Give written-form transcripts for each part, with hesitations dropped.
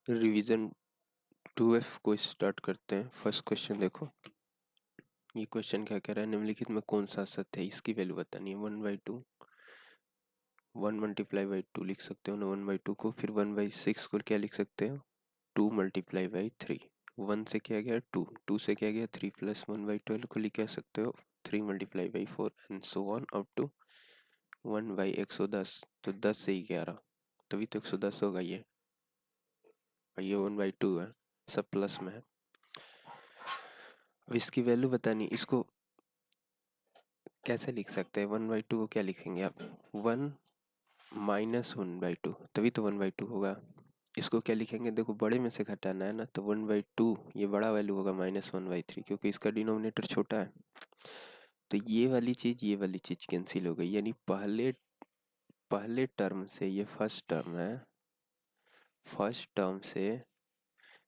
Revision 2F को start करते हैं। फर्स्ट क्वेश्चन देखो, ये क्वेश्चन क्या कह रहा है, निम्नलिखित में कौन सा सत्य है, इसकी वैल्यू बतानी है। 1/2 1 मल्टीप्लाई बाई 2 लिख सकते हो ना 1/2 को। फिर 1/6 को क्या लिख सकते हो, 2 मल्टीप्लाई बाई 3। 1 से क्या गया 2, 2 से क्या गया 3 प्लस 1/12 को लिख सकते हो 3 multiply by 4 and so on up to 1/110। तो 10 से ही 11, तभी तो 110 होगा ये। और ये 1/2 है, सब प्लस में है। अब इसकी वैल्यू बतानी, इसको कैसे लिख सकते हैं। 1/2 को क्या लिखेंगे आप, 1 माइनस 1/2, तभी तो 1/2 होगा। इसको क्या लिखेंगे, देखो बड़े में से घटाना है ना, तो 1/2 ये बड़ा वैल्यू होगा -1/3, क्योंकि इसका डिनोमिनेटर छोटा है। तो ये वाली चीज कैंसिल हो गई, यानी पहले पहले टर्म से, ये फर्स्ट टर्म है, फर्स्ट टर्म से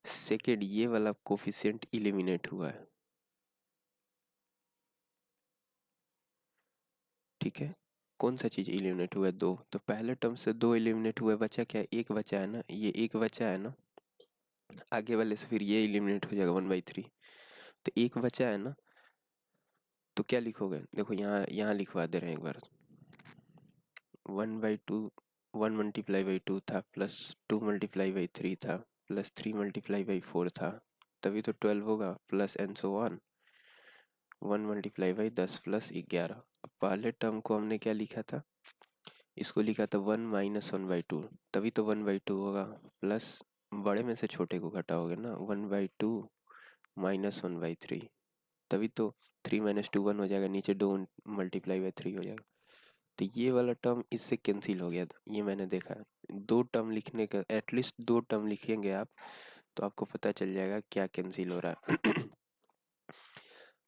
सेकेंड ये वाला कोफिशिएंट इलिमिनेट हुआ है। ठीक है, कौन सा चीज इलिमिनेट हुआ है, 2। तो पहले टर्म से 2 इलिमिनेट हुआ है, बचा क्या, एक बचा है ना, ये एक बचा है ना। आगे वाले से फिर ये इलिमिनेट हो जाएगा 1/3। तो एक बचा है ना, तो क्या लिखोगे, देखो यहाँ यहाँ लिखवा दे रहे हैं एक बार। 1/2 1 मल्टीप्लाई बाई 2 था, प्लस 2 मल्टीप्लाई बाई 3 था, प्लस 3 मल्टीप्लाई बाई 4 था, तभी तो 12 होगा, plus and so on 1 multiply by 10 plus 11। अब पहले टर्म को हमने क्या लिखा था, इसको लिखा था 1 माइनस 1/2, तभी तो 1/2 होगा। प्लस बड़े में से छोटे को घटाओगे ना, 1/2 माइनस 1/3, तभी तो 3 माइनस 2 1 हो जाएगा, नीचे 2 मल्टीप्लाई बाई 3 हो जाएगा। तो ये वाला टर्म इससे कैंसिल हो गया था, ये मैंने देखा है। दो टर्म लिखने का, एटलीस्ट 2 टर्म लिखेंगे आप, तो आपको पता चल जाएगा क्या कैंसिल हो रहा है।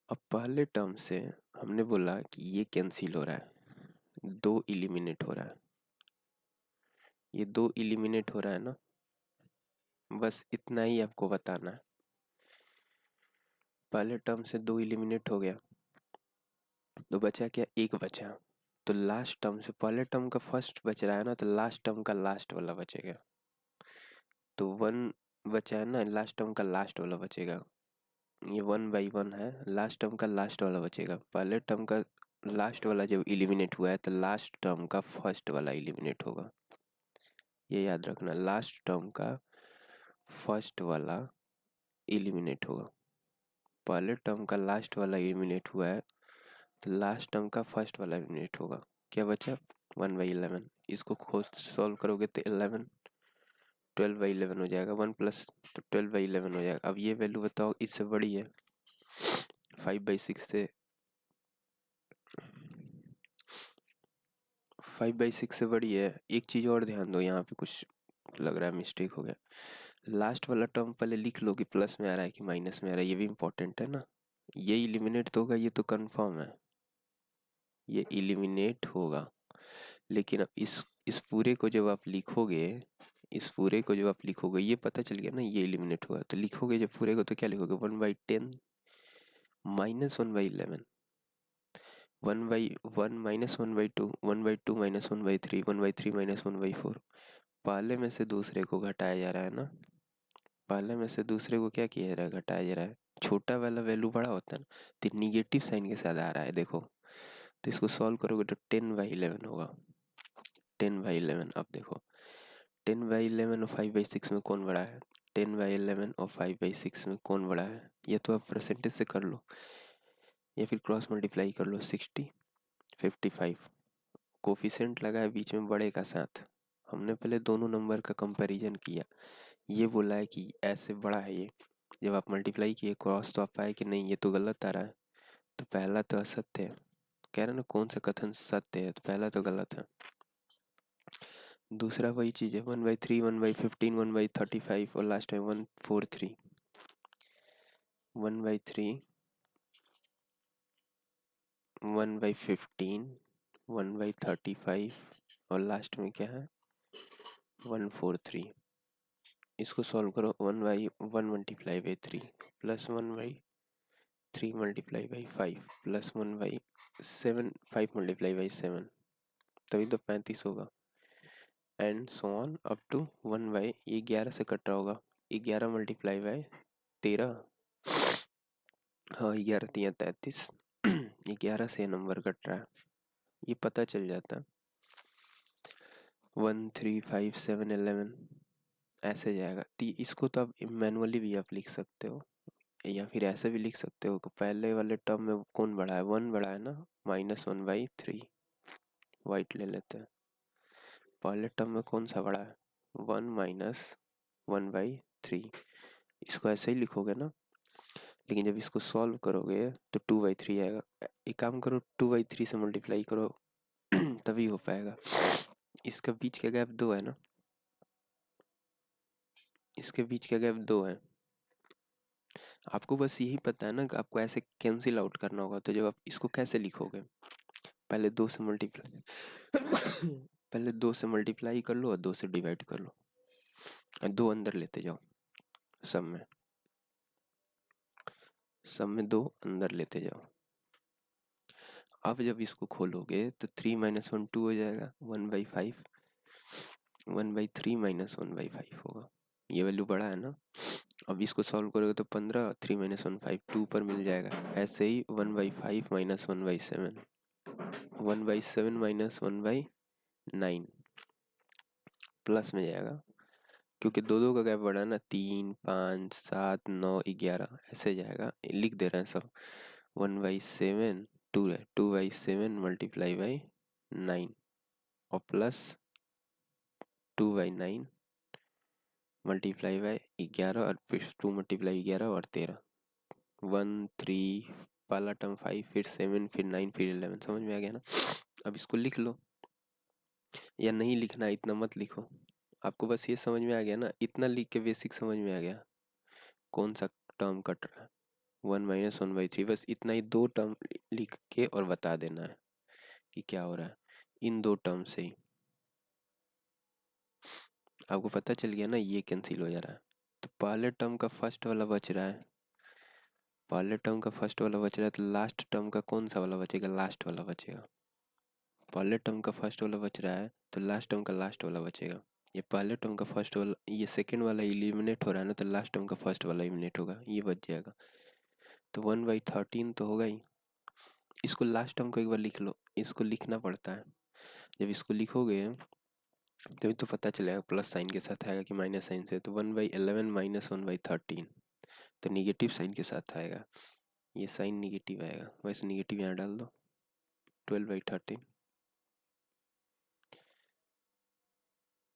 अब पहले टर्म से हमने बोला कि ये कैंसिल हो रहा है, 2 इलिमिनेट हो रहा है, ये 2 इलिमिनेट हो रहा है ना, बस इतना ही आपको बताना है। पहले टर्म से 2 इलिमिनेट हो गया, तो बचा क्या, एक बचा। तो लास्ट टर्म से, पहले टर्म का फर्स्ट बच रहा है ना, तो लास्ट टर्म का लास्ट वाला बचेगा। तो 1 बचा है ना, लास्ट टर्म का लास्ट वाला बचेगा। ये 1/1 है, लास्ट टर्म का लास्ट वाला बचेगा। पहले टर्म का लास्ट वाला जब इलिमिनेट हुआ है, तो लास्ट टर्म का फर्स्ट वाला इलिमिनेट होगा। ये याद रखना, लास्ट टर्म का फर्स्ट वाला इलिमिनेट होगा। पहले टर्म का लास्ट वाला इलिमिनेट हुआ है, तो लास्ट टर्म का फर्स्ट वाला इलिमिनेट होगा। क्या बचा, 1/11। इसको खुद सॉल्व करोगे तो 11 12/11 हो जाएगा, 1 प्लस, तो 12/11 हो जाएगा। अब ये वैल्यू बताओ, इससे बड़ी है 5/6 से, 5/6 से बड़ी है। एक चीज और ध्यान दो, यहाँ पे कुछ लग रहा है मिस्टेक हो गया। लास्ट वाला टर्म पहले लिख लो कि प्लस में आ रहा है कि माइनस में आ रहा है, ये भी इंपॉर्टेंट है ना। ये इलिमिनेट तो होगा, ये तो कंफर्म है, ये इलिमिनेट होगा। लेकिन अब इस पूरे को जब आप लिखोगे, इस पूरे को जब आप लिखोगे, ये पता चल गया ना ये इलिमिनेट हुआ, तो लिखोगे जब पूरे को, तो क्या लिखोगे, 1/10 माइनस 1/11, 1/1 माइनस 1/2, 1/2 माइनस 1/3, 1/3 माइनस 1/4। पहले में से दूसरे को घटाया जा रहा है ना, पहले में से दूसरे को क्या किया जा रहा है, घटाया जा रहा है। छोटा वाला वैल्यू बड़ा होता है ना, तो निगेटिव साइन के साथ आ रहा है, देखो। तो इसको सॉल्व करोगे तो 10/11 होगा, 10/11। अब देखो 10/11 और 5/6 में कौन बड़ा है, 10/11 और 5/6 में कौन बड़ा है, ये तो आप परसेंटेज से कर लो, या फिर क्रॉस मल्टीप्लाई कर लो। 60 55 कोफिशिएंट लगा है बीच में बड़े का साथ। हमने पहले दोनों नंबर का कंपैरिजन किया, ये बोला है कि ऐसे बड़ा है ये। जब आप मल्टीप्लाई किए क्रॉस, तो आप पाए कि नहीं ये तो गलत आ रहा है। तो पहला तो असत्य है, कह रहे ना कौन सा कथन सत्य है, तो पहला तो गलत है। दूसरा वही चीज है, 1/3 1/15 1/35 और लास्ट है 1/43, 1/3 1/15 1/35 और लास्ट में क्या है 1/43। इसको सॉल्व करो, 1/1 multiply by 3 plus 1/3 multiply by 5 plus 1/7 5 multiply by 7, तभी तो 35 होगा। And so on up to 1/, ये 11 से कट रहा होगा, 11 मल्टीप्लाई बाय 13, हाँ 11 3 33, 11 से नंबर कट रहा है, ये पता चल जाता है। 1 3 5 7 11 ऐसे जाएगा। इसको तो आप मैनुअली भी आप लिख सकते हो, या फिर ऐसे भी लिख सकते हो कि पहले वाले टर्म में कौन बड़ा है, 1 बड़ा है ना, -1/3। वाइट ले लेते हैं, पहले टर्म में कौन सा बड़ा है, 1 -1/3। इसको ऐसे ही लिखोगे ना, लेकिन जब इसको सॉल्व करोगे तो 2/3 आएगा। एक काम करो, 2/3 से मल्टीप्लाई करो तभी हो पाएगा। इसका बीच का गैप 2 है ना, इसके बीच का गैप 2 है। आपको बस यही पता है ना कि आपको ऐसे कैंसिल आउट करना होगा, तो जब आप इसको कैसे लिखोगे, पहले 2 से मल्टीप्लाई पहले 2 से मल्टीप्लाई कर लो और 2 से डिवाइड कर लो, और 2 अंदर लेते जाओ, सब में 2 अंदर लेते जाओ। अब जब इसको खोलोगे तो 3 - 1 2 हो जाएगा, 1/5, 1/3 - 1/5 होगा, ये वैल्यू बड़ा है ना। अब इसको सॉल्व करोगे तो 15, 3 - 1 5 2 पर मिल जाएगा। ऐसे ही 1/5 - 1/7, 1/7 - 1/9 प्लस में जाएगा, क्योंकि दो दो का गैप बढ़ा है ना, 3 5 7 9 11 ऐसे जाएगा, लिख दे रहे हैं सब। 1/7 2 है, 2/7 मल्टीप्लाई बाई 9 और प्लस 2/9 मल्टीप्लाई बाई 11 और फिर 2 मल्टीप्लाई 11 और 13, 1 3 पहला टर्म 5 फिर 7 फिर 9 फिर 11, समझ में आ गया ना। अब इसको लिख लो, या नहीं लिखना इतना मत लिखो, आपको बस ये समझ में आ गया ना, इतना लिख के बेसिक समझ में आ गया कौन सा टर्म कट रहा है, 1 - 1/3, बस इतना ही दो टर्म लिख के और बता देना है कि क्या हो रहा है इन दो टर्म से ही। आपको पता चल गया ना, ये कैंसिल हो जा रहा है, तो पहले टर्म का फर्स्ट वाला बच रहा है, पहले टर्म का फर्स्ट वाला बच रहा है, तो लास्ट टर्म का कौन सा वाला बचेगा, लास्ट वाला बचेगा। पहले टर्म का फर्स्ट वाला बच रहा है तो लास्ट टर्म का लास्ट वाला बचेगा। ये पहले टर्म का फर्स्ट वाला, ये सेकंड वाला इलिमिनेट हो रहा है ना, तो लास्ट टर्म का फर्स्ट वाला इलिमिनेट होगा, ये बच जाएगा। तो 1/13 तो होगा ही। इसको लास्ट टर्म को एक बार लिख लो, इसको लिखना पड़ता है, जब इसको लिखोगे तभी तो पता चलेगा, प्लस साइन के साथ आएगा कि माइनस साइन से, तो 1/11 - 1/13, तो निगेटिव साइन के साथ आएगा, ये साइन निगेटिव आएगा, वैसे निगेटिव यहाँ डाल दो, 12/13,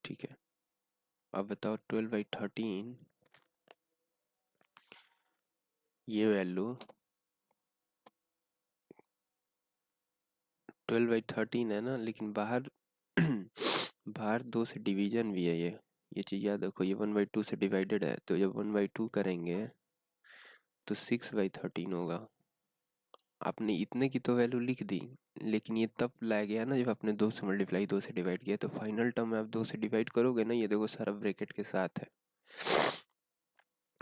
ठीक है। अब बताओ 12/13, ये वैल्यू 12/13 है ना, लेकिन बाहर बाहर 2 से डिवीजन भी है, ये चीज़ याद रखो, ये 1/2 से डिवाइडेड है, तो जब 1/2 करेंगे तो 6/13 होगा। आपने इतने की तो वैल्यू लिख दी, लेकिन ये तब ला गया ना जब आपने 2 से मल्टीप्लाई 2 से डिवाइड किया, तो फाइनल टर्म में आप 2 से डिवाइड करोगे ना, ये देखो सारा ब्रैकेट के साथ है,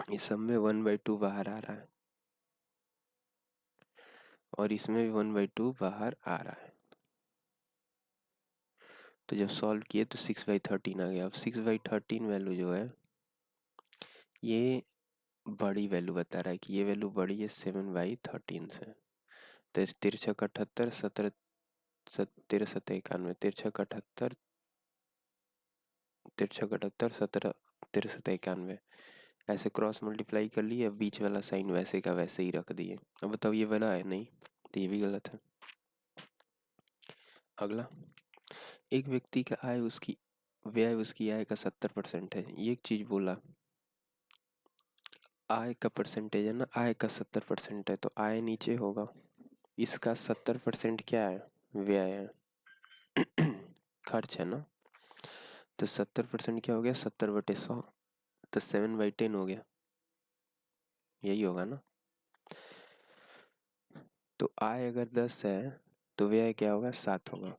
इस सब में 1/2 बाहर आ रहा है और इसमें भी 1/2 बाहर आ रहा है, तो जब सॉल्व किए तो 6/13 आ गया। अब 6/13 वैल्यू जो है, ये बड़ी वैल्यू बता रहा है कि ये वैल्यू बड़ी है 7/13 से, तो 3×6 = 78, 17 13 7 91, 3×6 = 78, 3×6 = 78, 17 13 7 91, ऐसे क्रॉस मल्टीप्लाई कर लिए, बीच वाला साइन वैसे का वैसे ही रख दिए। अब बताओ ये वाला है नहीं, तो ये भी गलत है। अगला, एक व्यक्ति का आय उसकी व्यय उसकी आय का 70% है, ये एक चीज बोला, आय का परसेंटेज है ना, आय का 70% है, तो आय नीचे होगा, इसका 70% क्या है, व्यय है खर्च है ना, तो 70% क्या हो गया, 70/100, तो 7/10 हो गया, यही होगा ना। तो आय अगर 10 है तो व्यय क्या होगा, 7 होगा।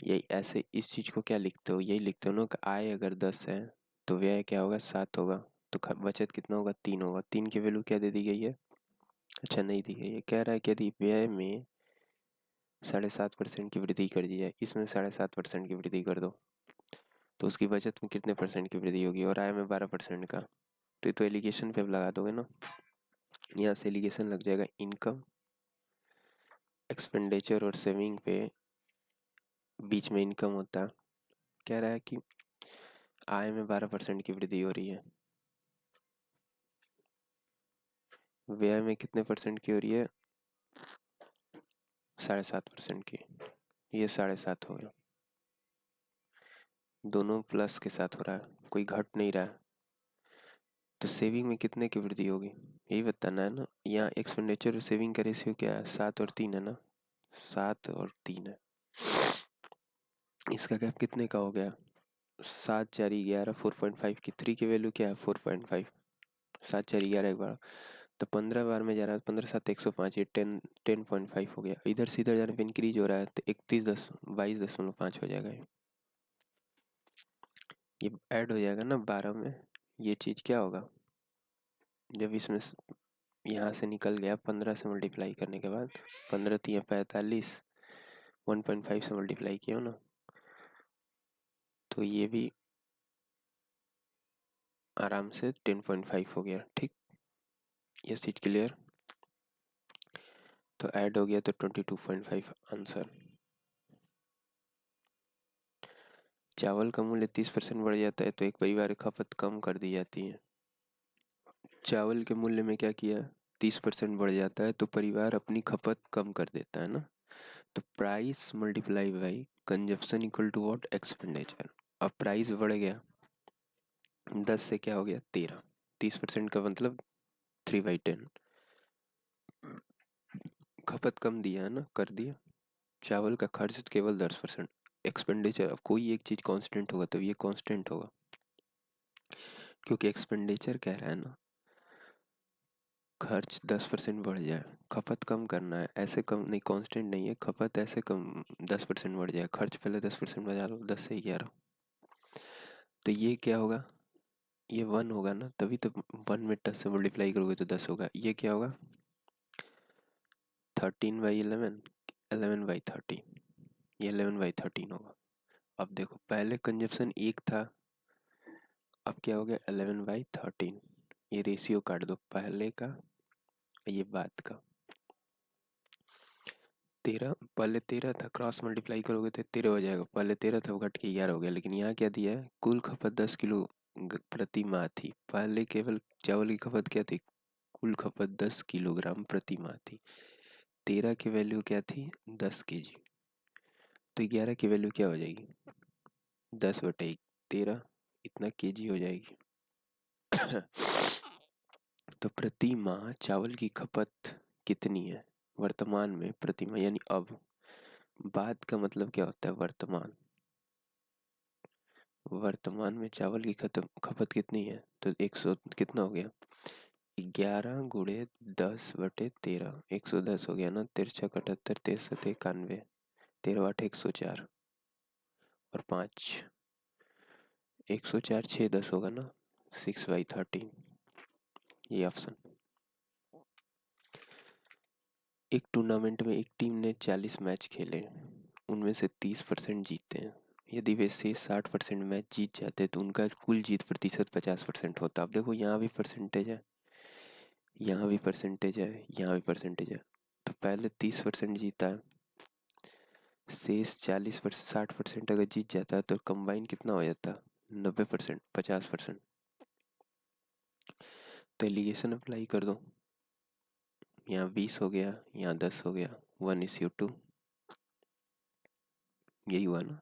यही ऐसे इस चीज को क्या लिखते हो, यही लिखते हो ना कि आय अगर 10 है तो व्यय क्या होगा, 7 होगा, तो बचत कितना होगा, 3 होगा। 3 की वैल्यू क्या दे दी गई है, अच्छा नहीं दी गई है, कह रहा है कि यदि व्यय में 7.5% की वृद्धि कर दी जाए, इसमें 7.5% की वृद्धि कर दो, तो उसकी बचत में कितने परसेंट की वृद्धि होगी, और आय में 12% का। तो ये तो एलिगेशन पे अब लगा दोगे ना, यहाँ से एलिगेशन लग जाएगा इनकम, एक्सपेंडिचर और सेविंग पे बीच में इनकम होता है। कह रहा है कि आय में 12% की वृद्धि हो रही है, व्यय में कितने परसेंट की हो रही है, 7.5% की। ये 7.5 हो गया, दोनों प्लस के साथ हो रहा है, कोई घट नहीं रहा है। तो सेविंग में कितने की वृद्धि होगी, यही बताना है ना। यहाँ एक्सपेंडिचर और सेविंग का रेशियो क्या है, 7 और 3 है ना, 7 और 3 है। इसका गैप कितने का हो गया, 7 4 11, 4.5 की। 3 की वैल्यू क्या है, 4.5। 7 4 11 एक बार, तो 15 बार में जा रहा है, 15 7 105, ये 10.5 हो गया। इधर से इधर जाने पर इंक्रीज हो रहा है, तो 22.5 हो जाएगा। ये ऐड हो जाएगा ना 12 में। ये चीज़ क्या होगा, जब इसमें यहाँ से निकल गया 15 से मल्टीप्लाई करने के बाद, 15 3 45, 1.5 से मल्टीप्लाई किया हो ना, तो ये भी आराम से 10.5 हो गया। ठीक, ये चीज़ क्लियर। तो ऐड हो गया, तो 22.5 आंसर। चावल का मूल्य 30% बढ़ जाता है तो एक परिवार की खपत कम कर दी जाती है। चावल के मूल्य में क्या किया, 30% बढ़ जाता है तो परिवार अपनी खपत कम कर देता है ना। तो price multiply by consumption equal to what, expenditure. अब प्राइस बढ़ गया, 10 से क्या हो गया 13, 30% का मतलब 3/10। खपत कम दिया है ना, कर दिया। चावल का खर्च केवल 10%, एक्सपेंडिचर, अब कोई एक चीज कांस्टेंट होगा तो ये कांस्टेंट होगा, क्योंकि एक्सपेंडिचर कह रहा है ना खर्च 10% बढ़ जाए, खपत कम करना है, ऐसे कम नहीं, कांस्टेंट नहीं है खपत, ऐसे कम 10% बढ़ जाए, खर्च पहले 10% बढ़ा लो, 10 से 11। तो ये क्या होगा, ये 1 होगा ना, तभी तो 1 में 10 से मल्टीप्लाई करोगे तो 10 होगा। ये क्या होगा, 13/11, 11/13, ये 11/13 होगा। अब देखो पहले कंजप्शन 1 था, अब क्या हो गया 11/13। ये रेशियो काट दो, पहले का ये बाद का। 13, पहले 13 था, क्रॉस मल्टीप्लाई करोगे तो 13 हो जाएगा, पहले 13 था वो घट के 11 हो गया। लेकिन यहाँ क्या दिया है, कुल खपत 10 किलो प्रति माह थी, पहले केवल चावल की खपत क्या थी, कुल खपत 10 किलोग्राम प्रति माह थी। 13 की वैल्यू क्या थी, 10 kg। तो 11 की वैल्यू क्या हो जाएगी, 10/13, इतना केजी हो जाएगी। तो प्रति माह चावल की खपत कितनी है, वर्तमान में प्रति माह, यानी अब। बाद का मतलब क्या होता है, वर्तमान। वर्तमान में चावल की खपत कितनी है, तो 100 कितना हो गया, 11 × 10/13, 110 हो गया ना, 3 × 78, 63 × 91, 13 × 8 = 104, और 5, 104 6 10 होगा ना, 6/13। ये ऑप्शन। एक टूर्नामेंट में एक टीम ने 40 मैच खेले, उनमें से 30% जीते हैं। यदि वे से 60% मैच जीत जाते तो उनका कुल जीत प्रतिशत 50% होता। अब देखो यहाँ भी परसेंटेज है, यहाँ भी परसेंटेज है, यहाँ भी परसेंटेज है। तो पहले 30% जीता है, शेष 40%, 60% अगर जीत जाता है तो कंबाइन कितना हो जाता, 90%, 50%। तो एलिगेशन अप्लाई कर दो, यहाँ 20 हो गया, यहाँ 10 हो गया, 1:2, यही हुआ ना,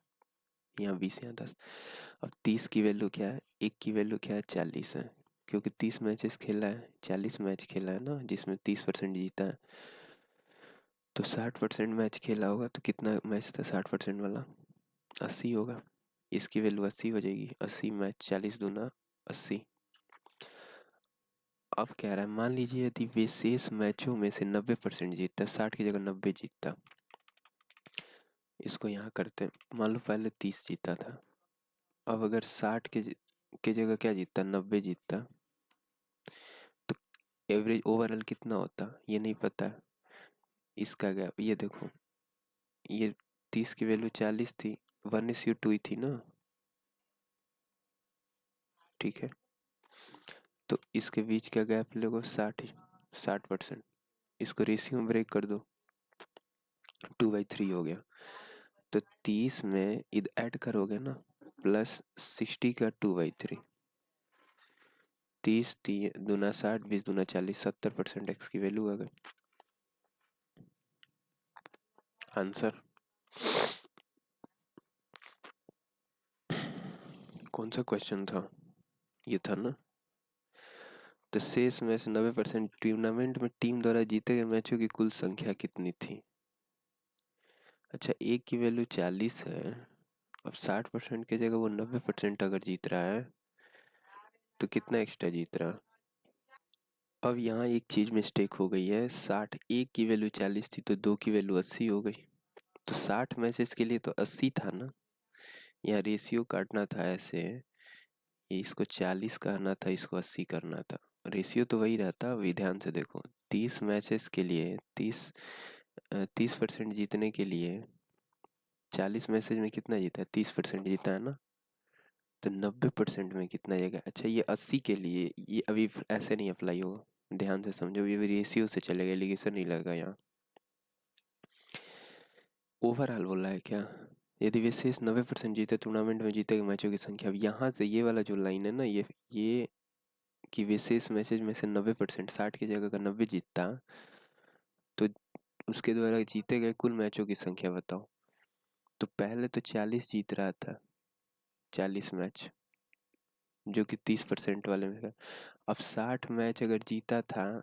यहाँ 20 यहाँ 10। अब 30 की वैल्यू क्या है, एक की वैल्यू क्या है, 40 है, क्योंकि 30 मैचेस खेला है, 40 मैच खेला है ना, जिसमें 30% जीता है। तो 60% मैच खेला होगा तो कितना मैच था 60% वाला, 80 होगा। इसकी वैल्यू 80 हो जाएगी, 80 मैच, 40 दूना 80। अब कह रहा है मान लीजिए यदि वे शेष मैचों में से 90% जीतता, 60 की जगह 90 जीतता। इसको यहाँ करते हैं, मान लो पहले 30 जीता था, अब अगर 60 के जगह क्या जीतता, 90 जीतता, तो एवरेज ओवरऑल कितना होता, ये नहीं पता। इसका गैप ये देखो, ये 30 की वैल्यू 40 थी, 1:2 ही थी ना, ठीक है, तो इसके बीच का गैप लोगे 60%। इसको रेशियो में ब्रेक कर दो, 2/3 हो गया। तो 30 में इधर ऐड करोगे ना, प्लस 60 का 2/3, 30 दूना 60, 20 दूना 40, 70% एक्स की वैल्यू आ गई। आंसर कौन सा क्वेश्चन था? ये था ना। तो शेष में से 90%, टूर्नामेंट में टीम द्वारा जीते गए मैचों की कुल संख्या कितनी थी? अच्छा, एक की वैल्यू 40 है, अब 60% की जगह वो 90% अगर जीत रहा है तो कितना एक्स्ट्रा जीत रहा? अब यहाँ एक चीज मिस्टेक हो गई है, 60, एक की वैल्यू 40 थी तो दो की वैल्यू 80 हो गई। तो 60 मैचेस के लिए तो 80 था ना, यहाँ रेशियो काटना था ऐसे, ये इसको 40 करना था, इसको 80 करना था। रेशियो तो वही रहता, अभी ध्यान से देखो, 30 मैचेस के लिए 30% जीतने के लिए 40 मैचेज में कितना जीता है? 30% जीता है ना। तो 90% में कितना जाएगा? अच्छा, ये 80 के लिए ये अभी ऐसे नहीं अप्लाई होगा, ध्यान से समझो, ये रेशियो से चलेगा, एलिगेशन नहीं लगेगा यहाँ। ओवरऑल बोला है क्या? यदि वे शेष 90% जीते टूर्नामेंट में जीते गए मैचों की संख्या। अब यहाँ से ये वाला जो लाइन है ना, ये कि विशेष मैचेज में से 90%, 60 की जगह अगर 90 जीतता तो उसके द्वारा जीते गए कुल मैचों की संख्या बताओ। तो पहले तो 40 जीत रहा था, 40 मैच, जो कि 30% वाले में था। अब 60 मैच अगर जीता था,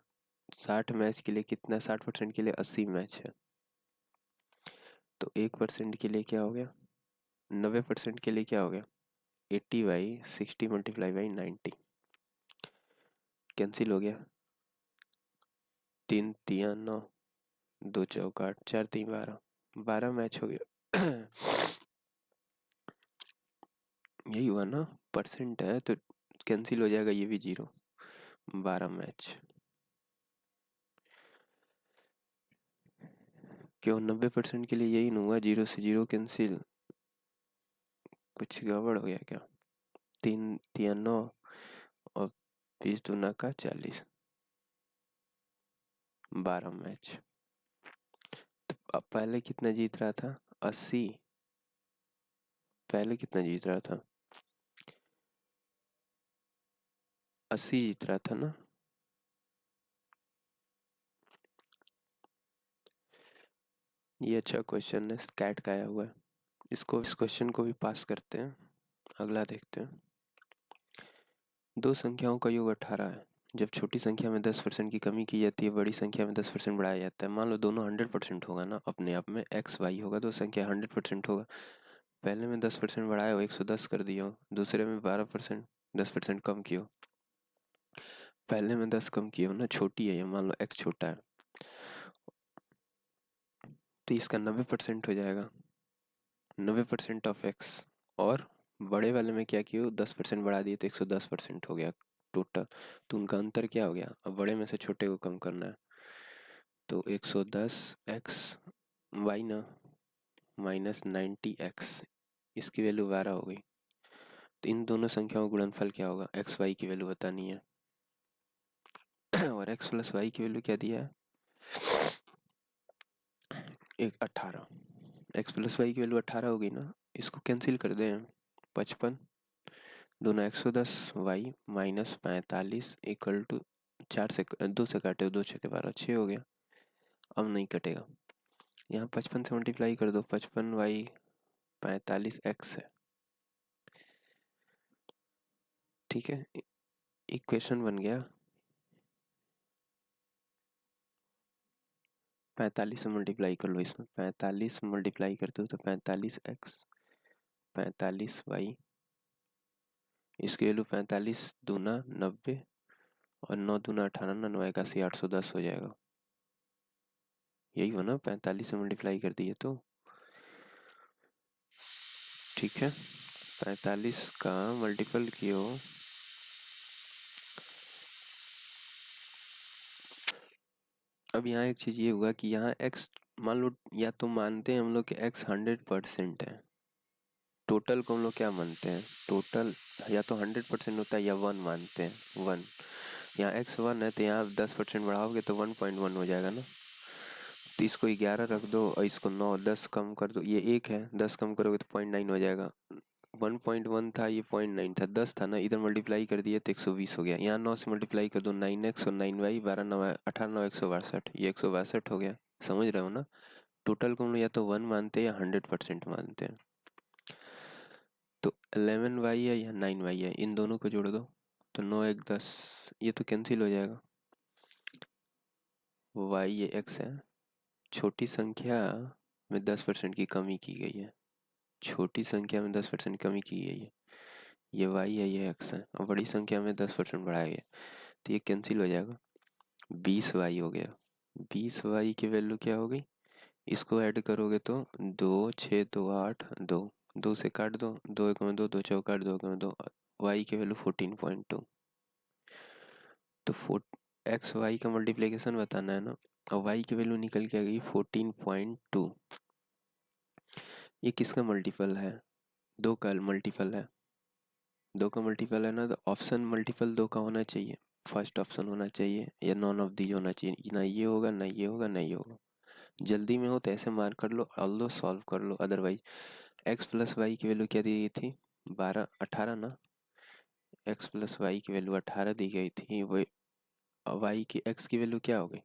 60 मैच के लिए कितना, 60% के लिए 80 मैच है, तो 1% के लिए क्या हो गया, 90% के लिए क्या हो गया, 80/60 मल्टीप्लाई बाई 90, कैंसिल हो गया, 3×3 = 9, 2×4 = 8, 4×3 = 12, 12 मैच हो गया। यही हुआ ना, परसेंट है तो कैंसिल हो जाएगा, ये भी 0, 12 मैच। क्यों 90% के लिए यही नहीं हुआ, 0 से 0 कैंसिल, कुछ गड़बड़ हो गया क्या? 3×3 = 9 और 20×2 = 40, 12 मैच। तो अब पहले कितना जीत रहा था? 80, पहले कितना जीत रहा था? 80 जीत रहा था ना। ये अच्छा क्वेश्चन है, स्कैट का आया हुआ है, इस क्वेश्चन को भी पास करते हैं। अगला देखते हैं। दो संख्याओं का योग 18 है। जब छोटी संख्या में 10% की कमी की जाती है, बड़ी संख्या में 10% बढ़ाया जाता है। मान लो दोनों 100% होगा ना, अपने आप में एक्स वाई होगा, दो संख्या 100% होगा। पहले में 10% बढ़ाया हो, 110 कर दिया हो, दूसरे में 12%, 10% कम किया हो। पहले में 10 कम किया हो ना, छोटी है ये, मान लो एक्स छोटा है, तो इसका 90% हो जाएगा, 90% ऑफ एक्स। और बड़े वाले में क्या किया, 10% बढ़ा दिए तो 110% हो गया टोटल। तो उनका अंतर क्या हो गया? अब बड़े में से छोटे को कम करना है, तो 110x वाई ना माइनस 90x, इसकी वैल्यू 12 हो गई। तो इन दोनों संख्याओं का गुणनफल क्या होगा? एक्स वाई की वैल्यू बतानी है। और x प्लस वाई की वैल्यू क्या दिया है? 18। एक्स प्लस वाई की वैल्यू 18 होगी ना, इसको कैंसिल कर दें, 55 दूना 110 वाई माइनस 45 इक्वल टू 4 से 2 से काटे, 2×6 = 12, 6 हो गया। अब नहीं कटेगा, यहाँ 55 से मल्टीप्लाई कर दो, 55y 45x है, ठीक है, इक्वेशन बन गया। 45 से मल्टीप्लाई कर लो, इसमें 45 मल्टीप्लाई करते हो तो 45x 45y, इसकी वैल्यू 45 दूना 90 और 9 दूना 18, 9 9 81, 810 हो जाएगा। यही हो ना, 45 से मल्टीप्लाई कर दिए तो, ठीक है, 45 का मल्टीपल कियो, अब यहाँ एक चीज ये हुआ कि यहाँ x, मान लो, या तो मानते हैं हम लोग कि x 100% है, टोटल को हम लोग क्या मानते हैं, टोटल या तो 100% होता है या 1 मानते हैं, 1। यहाँ x 1 है तो यहाँ 10% बढ़ाओगे तो 1.1 हो जाएगा ना। तो इसको 11 रख दो और इसको 9, 10 कम कर दो, ये 1 है, 10 कम करोगे तो 0.9 हो जाएगा। 1.1 था, ये 0.9 था, 10 था ना, इधर मल्टीप्लाई कर दिए तो 120 हो गया। यहाँ 9 से मल्टीप्लाई कर दो, 9x और 9y, 12 9 18 9 162, ये 162 हो गया। समझ रहे हो ना। टोटल को हम लोग या तो 1 मानते हैं या 100% मानते हैं। तो 11y है या 9y है, इन दोनों को जोड़ दो तो 9 1 10, ये तो कैंसिल हो जाएगा। y ये x है, छोटी संख्या में 10% की कमी की गई है, छोटी संख्या में 10% कमी की गई है। ये y है, ये x है, और बड़ी संख्या में 10% बढ़ाया गया, तो ये कैंसिल हो जाएगा। 20y हो गया। 20y की वैल्यू क्या हो गई, इसको ऐड करोगे तो 2 6 2 8 2, 2 से काट दो, 2 1 में 2, 2 चौक काट, 2 में 2, y की वैल्यू 14.2। तो एक्स वाई का मल्टीप्लिकेशन बताना है ना, और y की वैल्यू निकल के आ गई 14.2। ये किसका मल्टीपल है, 2 का मल्टीपल है, 2 का मल्टीपल है ना, तो ऑप्शन मल्टीपल 2 का होना चाहिए, फर्स्ट ऑप्शन होना चाहिए या नॉन ऑफ दीज होना चाहिए, ना ये होगा ना ये होगा ना ये होगा। जल्दी में हो तो ऐसे मार्क कर लो, ऑल्दो सॉल्व कर लो, अदरवाइज x प्लस वाई की वैल्यू क्या दी गई थी, 12 18 ना, x प्लस वाई की वैल्यू 18 दी गई थी, वो y की x की वैल्यू क्या हो गई,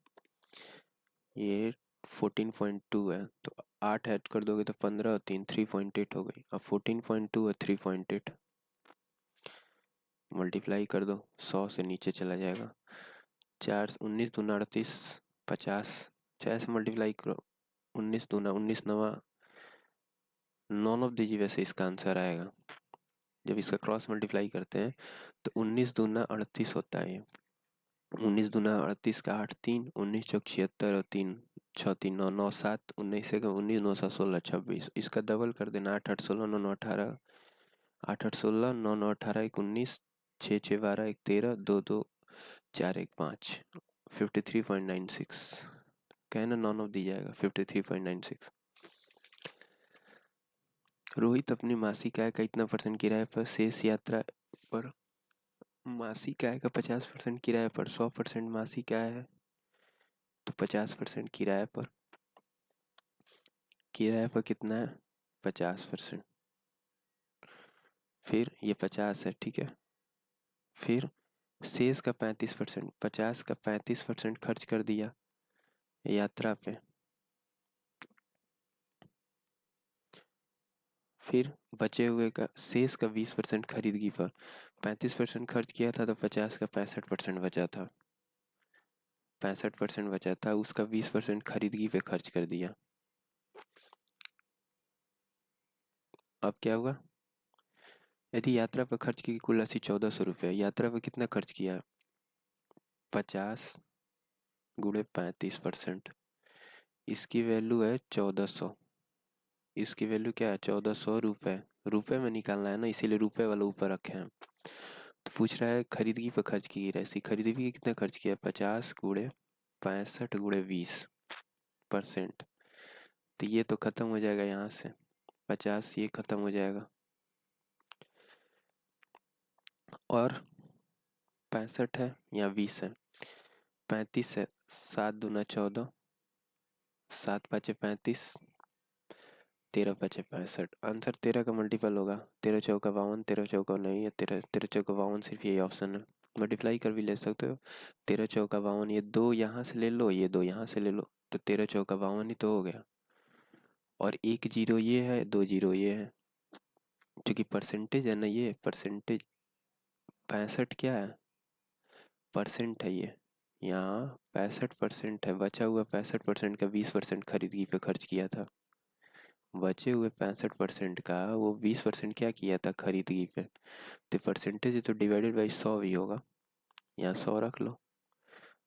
ये 14.2 है, तो 8 ऐड कर दोगे तो 15 और 3 3.8 हो गई। अब 14.2 और 3.8 मल्टीप्लाई कर दो, 100 से नीचे चला जाएगा। 4 19 दूना 38 50, 6 से मल्टीप्लाई करो, 19 दूना 19 नवा, नॉन ऑफ दीजिए, वैसे इसका आंसर आएगा। जब इसका क्रॉस मल्टीप्लाई करते हैं तो 19 दूना 38 होता है ये, 19 दूना 38 का 8 3, 19 चौक 76 और 3 6 3 9 9 7, 19 से 19 9 7 16 26, इसका डबल कर देना, 8 8 16 9 9 18, 8 8 16 9 9 18 1 19, 6 6 12 1 13, 2 2 4 1 5, 53.96। कहना नॉन ऑफ दी जाएगा 53.96। रोहित अपनी मासिक आय का इतना परसेंट किराए पर शेष यात्रा पर, मासिक आय का 50% किराए पर, 100% मासिक आय है तो 50% किराए पर, किराए पर कितना है 50%, फिर ये 50 है, ठीक है। फिर शेष का 35%, 50 का 35% खर्च कर दिया यात्रा पे, फिर बचे हुए का शेष का 20% खरीदगी पर, 35% खर्च किया था तो 50 का 65% बचा था, 65% बचा था, उसका 20% खरीदगी पे खर्च कर दिया। अब क्या हुआ, यदि यात्रा पर खर्च की कुल राशि 1400 रुपये, यात्रा पर कितना खर्च किया, 50 गुणे 35%, इसकी वैल्यू है 1400, इसकी वैल्यू क्या है 1400 रुपये, रुपये में निकालना है ना, इसीलिए रुपये वाला ऊपर रखे हैं। तो पूछ रहा है खरीदगी पर खर्च की राशि, खरीदगी पे कितना खर्च किया, 50 गुणे 65 गुणे 20%, तो ये तो खत्म हो जाएगा यहाँ से, 50 ये खत्म हो जाएगा, और 65 है यहाँ 20 है, 35 है, 7 दूना 14, 7 5 35, 13 5 65, आंसर 13 का मल्टीपल होगा, 13 चौका 52, 13 चौका नहीं है, 13 13 चौका 52, सिर्फ यही ऑप्शन है, मल्टीप्लाई कर भी ले सकते हो। 13 चौका 52, ये 2 यहाँ से ले लो, ये 2 यहाँ से ले लो, तो 13 चौका 52 ही तो हो गया, और एक जीरो ये है, 2 जीरो ये है, क्योंकि परसेंटेज है ना, ये परसेंटेज 65 क्या है, परसेंट है ये, यहाँ 65% है, बचा हुआ 65% का 20% खरीदगी पे खर्च किया था, बचे हुए 65% का वो 20% क्या किया था खरीदगी पे, तो परसेंटेज तो डिवाइडेड बाई 100 भी होगा, यहाँ 100 रख लो,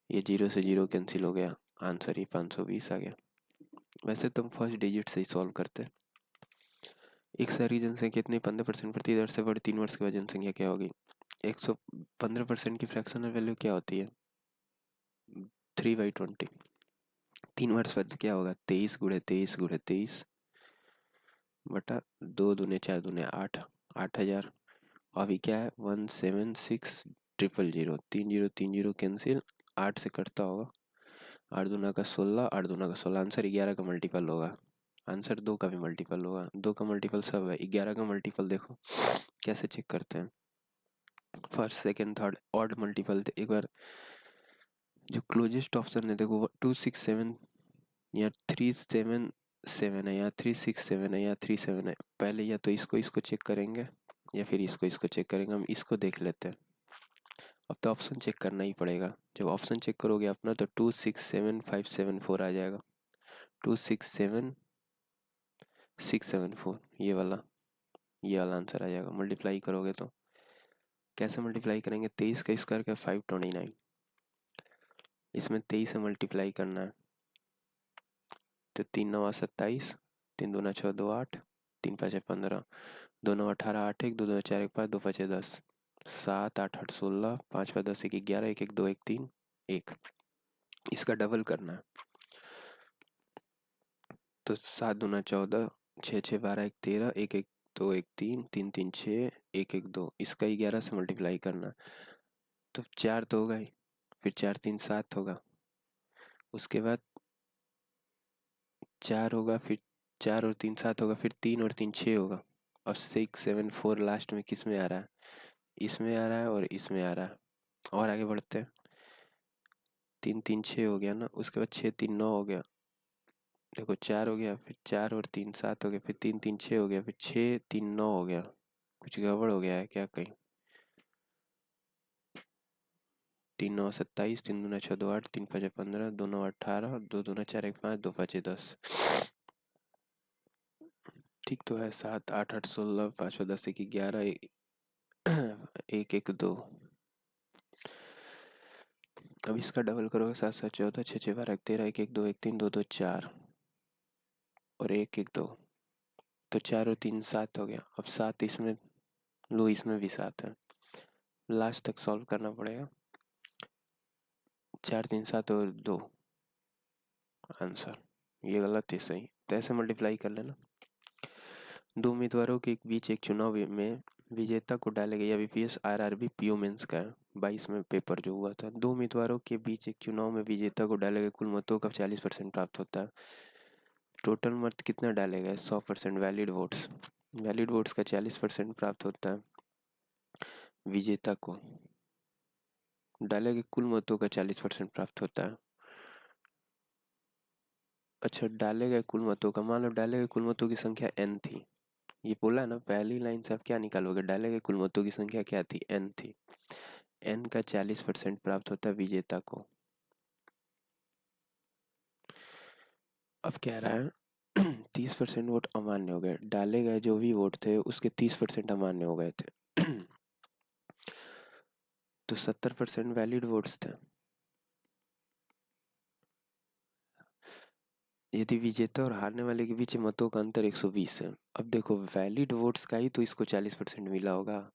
ये जीरो से जीरो कैंसिल हो गया, आंसर ही 520 आ गया। वैसे तुम फर्स्ट डिजिट से ही सॉल्व करते। एक सारी जनसंख्या कितनी 15% प्रति दर से बढ़ी 3 वर्ष के बाद जनसंख्या क्या होगी, 115% की फ्रैक्शनल वैल्यू क्या होती है, 3/20, 3 वर्ष बाद क्या होगा, 23 गुणे 23 गुणे 23, बटा 2 दूने 4 दूने 8, 8,000। अभी क्या है 176,000, 3 0 कैंसिल, 8 से कटता होगा, 8 दूना का 16, 8 दूना का 16, आंसर 11 का मल्टीपल होगा। आंसर 2 का भी मल्टीपल होगा, 2 का मल्टीपल सब है, 11 का मल्टीपल देखो कैसे चेक करते हैं। First second third odd multiple थे, एक बार जो क्लोजेस्ट ऑप्शन है देखो 267 या 377 है, या 367 है, या 37 है। पहले या तो इसको इसको चेक करेंगे या फिर इसको इसको चेक करेंगे। हम इसको देख लेते हैं। अब तो ऑप्शन चेक करना ही पड़ेगा। जब ऑप्शन चेक करोगे अपना तो 267574 आ जाएगा, 267674, ये वाला आंसर आ जाएगा। मल्टीप्लाई करोगे तो कैसे मल्टीप्लाई करेंगे, 23 का स्क्वायर का 529, इसमें 23 से मल्टीप्लाई करना है तो 3 9 27, 3 दूना 6 2 8, 3 5 15, 2 9 18, 8 1 2 2 4 1 5 2 5 10, 7 8 8 16, 5 5 10 1 11, 1 1 2 1 3 1। इसका डबल करना है तो 7 दूना 14, 6 6 12 1 13, 1 1 2 1 3, 3 3 6, 1 1 2, इसका 11 से मल्टीप्लाई करना है तो 4 तो होगा ही, फिर 4 3 7 होगा, उसके बाद 4 होगा, फिर 4 और 3 7 होगा, फिर 3 और 3 6 होगा, और 6 7 4 लास्ट में किस में आ रहा है, इसमें आ रहा है और इसमें आ रहा है। और आगे बढ़ते हैं, 3 3 6 हो गया ना, उसके बाद 6 3 9 हो गया, देखो 4 हो गया, फिर 4 और 3 7 हो गया, फिर 3 3 6 हो गया, फिर 6 3 9 हो गया। कुछ गड़बड़ हो गया है क्या कहीं, 3 9 27, 3 दूना 6 2 8, 3 5 15, 2 9 18, 2 दूना 4 1 5, 2 5 10। ठीक तो है, 7 8 8 16, 5 10 1 11, 1 1 2। अब इसका डबल करोगे, 7 7 14, 6 6 12 13, 1 1 2 1 3 2 2 4 और 1 1 2, तो 4 और 3 7 हो गया। अब 7 इसमें लो, इसमें भी 7 है, लास्ट तक सॉल्व करना पड़ेगा। 4 3 7 और 2 आंसर, ये गलत है सही, तो ऐसे मल्टीप्लाई कर लेना। दो उम्मीदवारों के बीच एक चुनाव में विजेता को डाले गए, या बीपीएस आरआरबी पीओ मेंस का 22 में पेपर जो हुआ था। दो उम्मीदवारों के बीच एक चुनाव में विजेता को डाले गए कुल मतों का 40% प्राप्त होता है। टोटल मत कितना डाले गए, 100%। वैलिड वोट्स का 40% प्राप्त होता है विजेता को, डाले गए कुल मतों का 40% प्राप्त होता है। अच्छा, डाले गए कुल मतों का, मान लो डाले गए कुल मतों की संख्या n थी, ये बोला ना पहली लाइन से आप क्या निकालोगे, डाले गए कुल मतों की संख्या क्या थी, n थी, n का 40% प्राप्त होता है विजेता को। अब कह रहा है 30% वोट अमान्य हो गए, डाले गए जो भी वोट थे उसके 30% अमान्य हो गए थे तो 70% वैलिड वोट्स थे। यदि विजेता और हारने वाले के बीच मतों का अंतर 120 है। अब देखो वैलिड वोट्स का ही तो इसको 40% मिला होगा,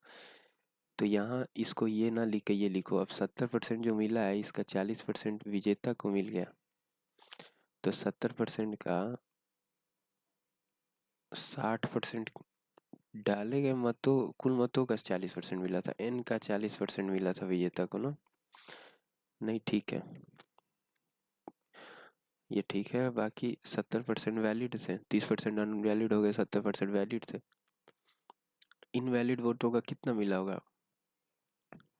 तो यहाँ इसको ये ना लिख के ये लिखो, अब 70% जो मिला है इसका 40% विजेता को मिल गया, तो 70% का 60% डाले गए मतों, कुल मतों का 40% मिला था, n का 40% मिला था विजेता को ना, नहीं ठीक है, ये ठीक है। बाकी 70% वैलिड थे, 30% अनवैलिड हो गए, 70% वैलिड थे। इनवैलिड वोटों का कितना मिला होगा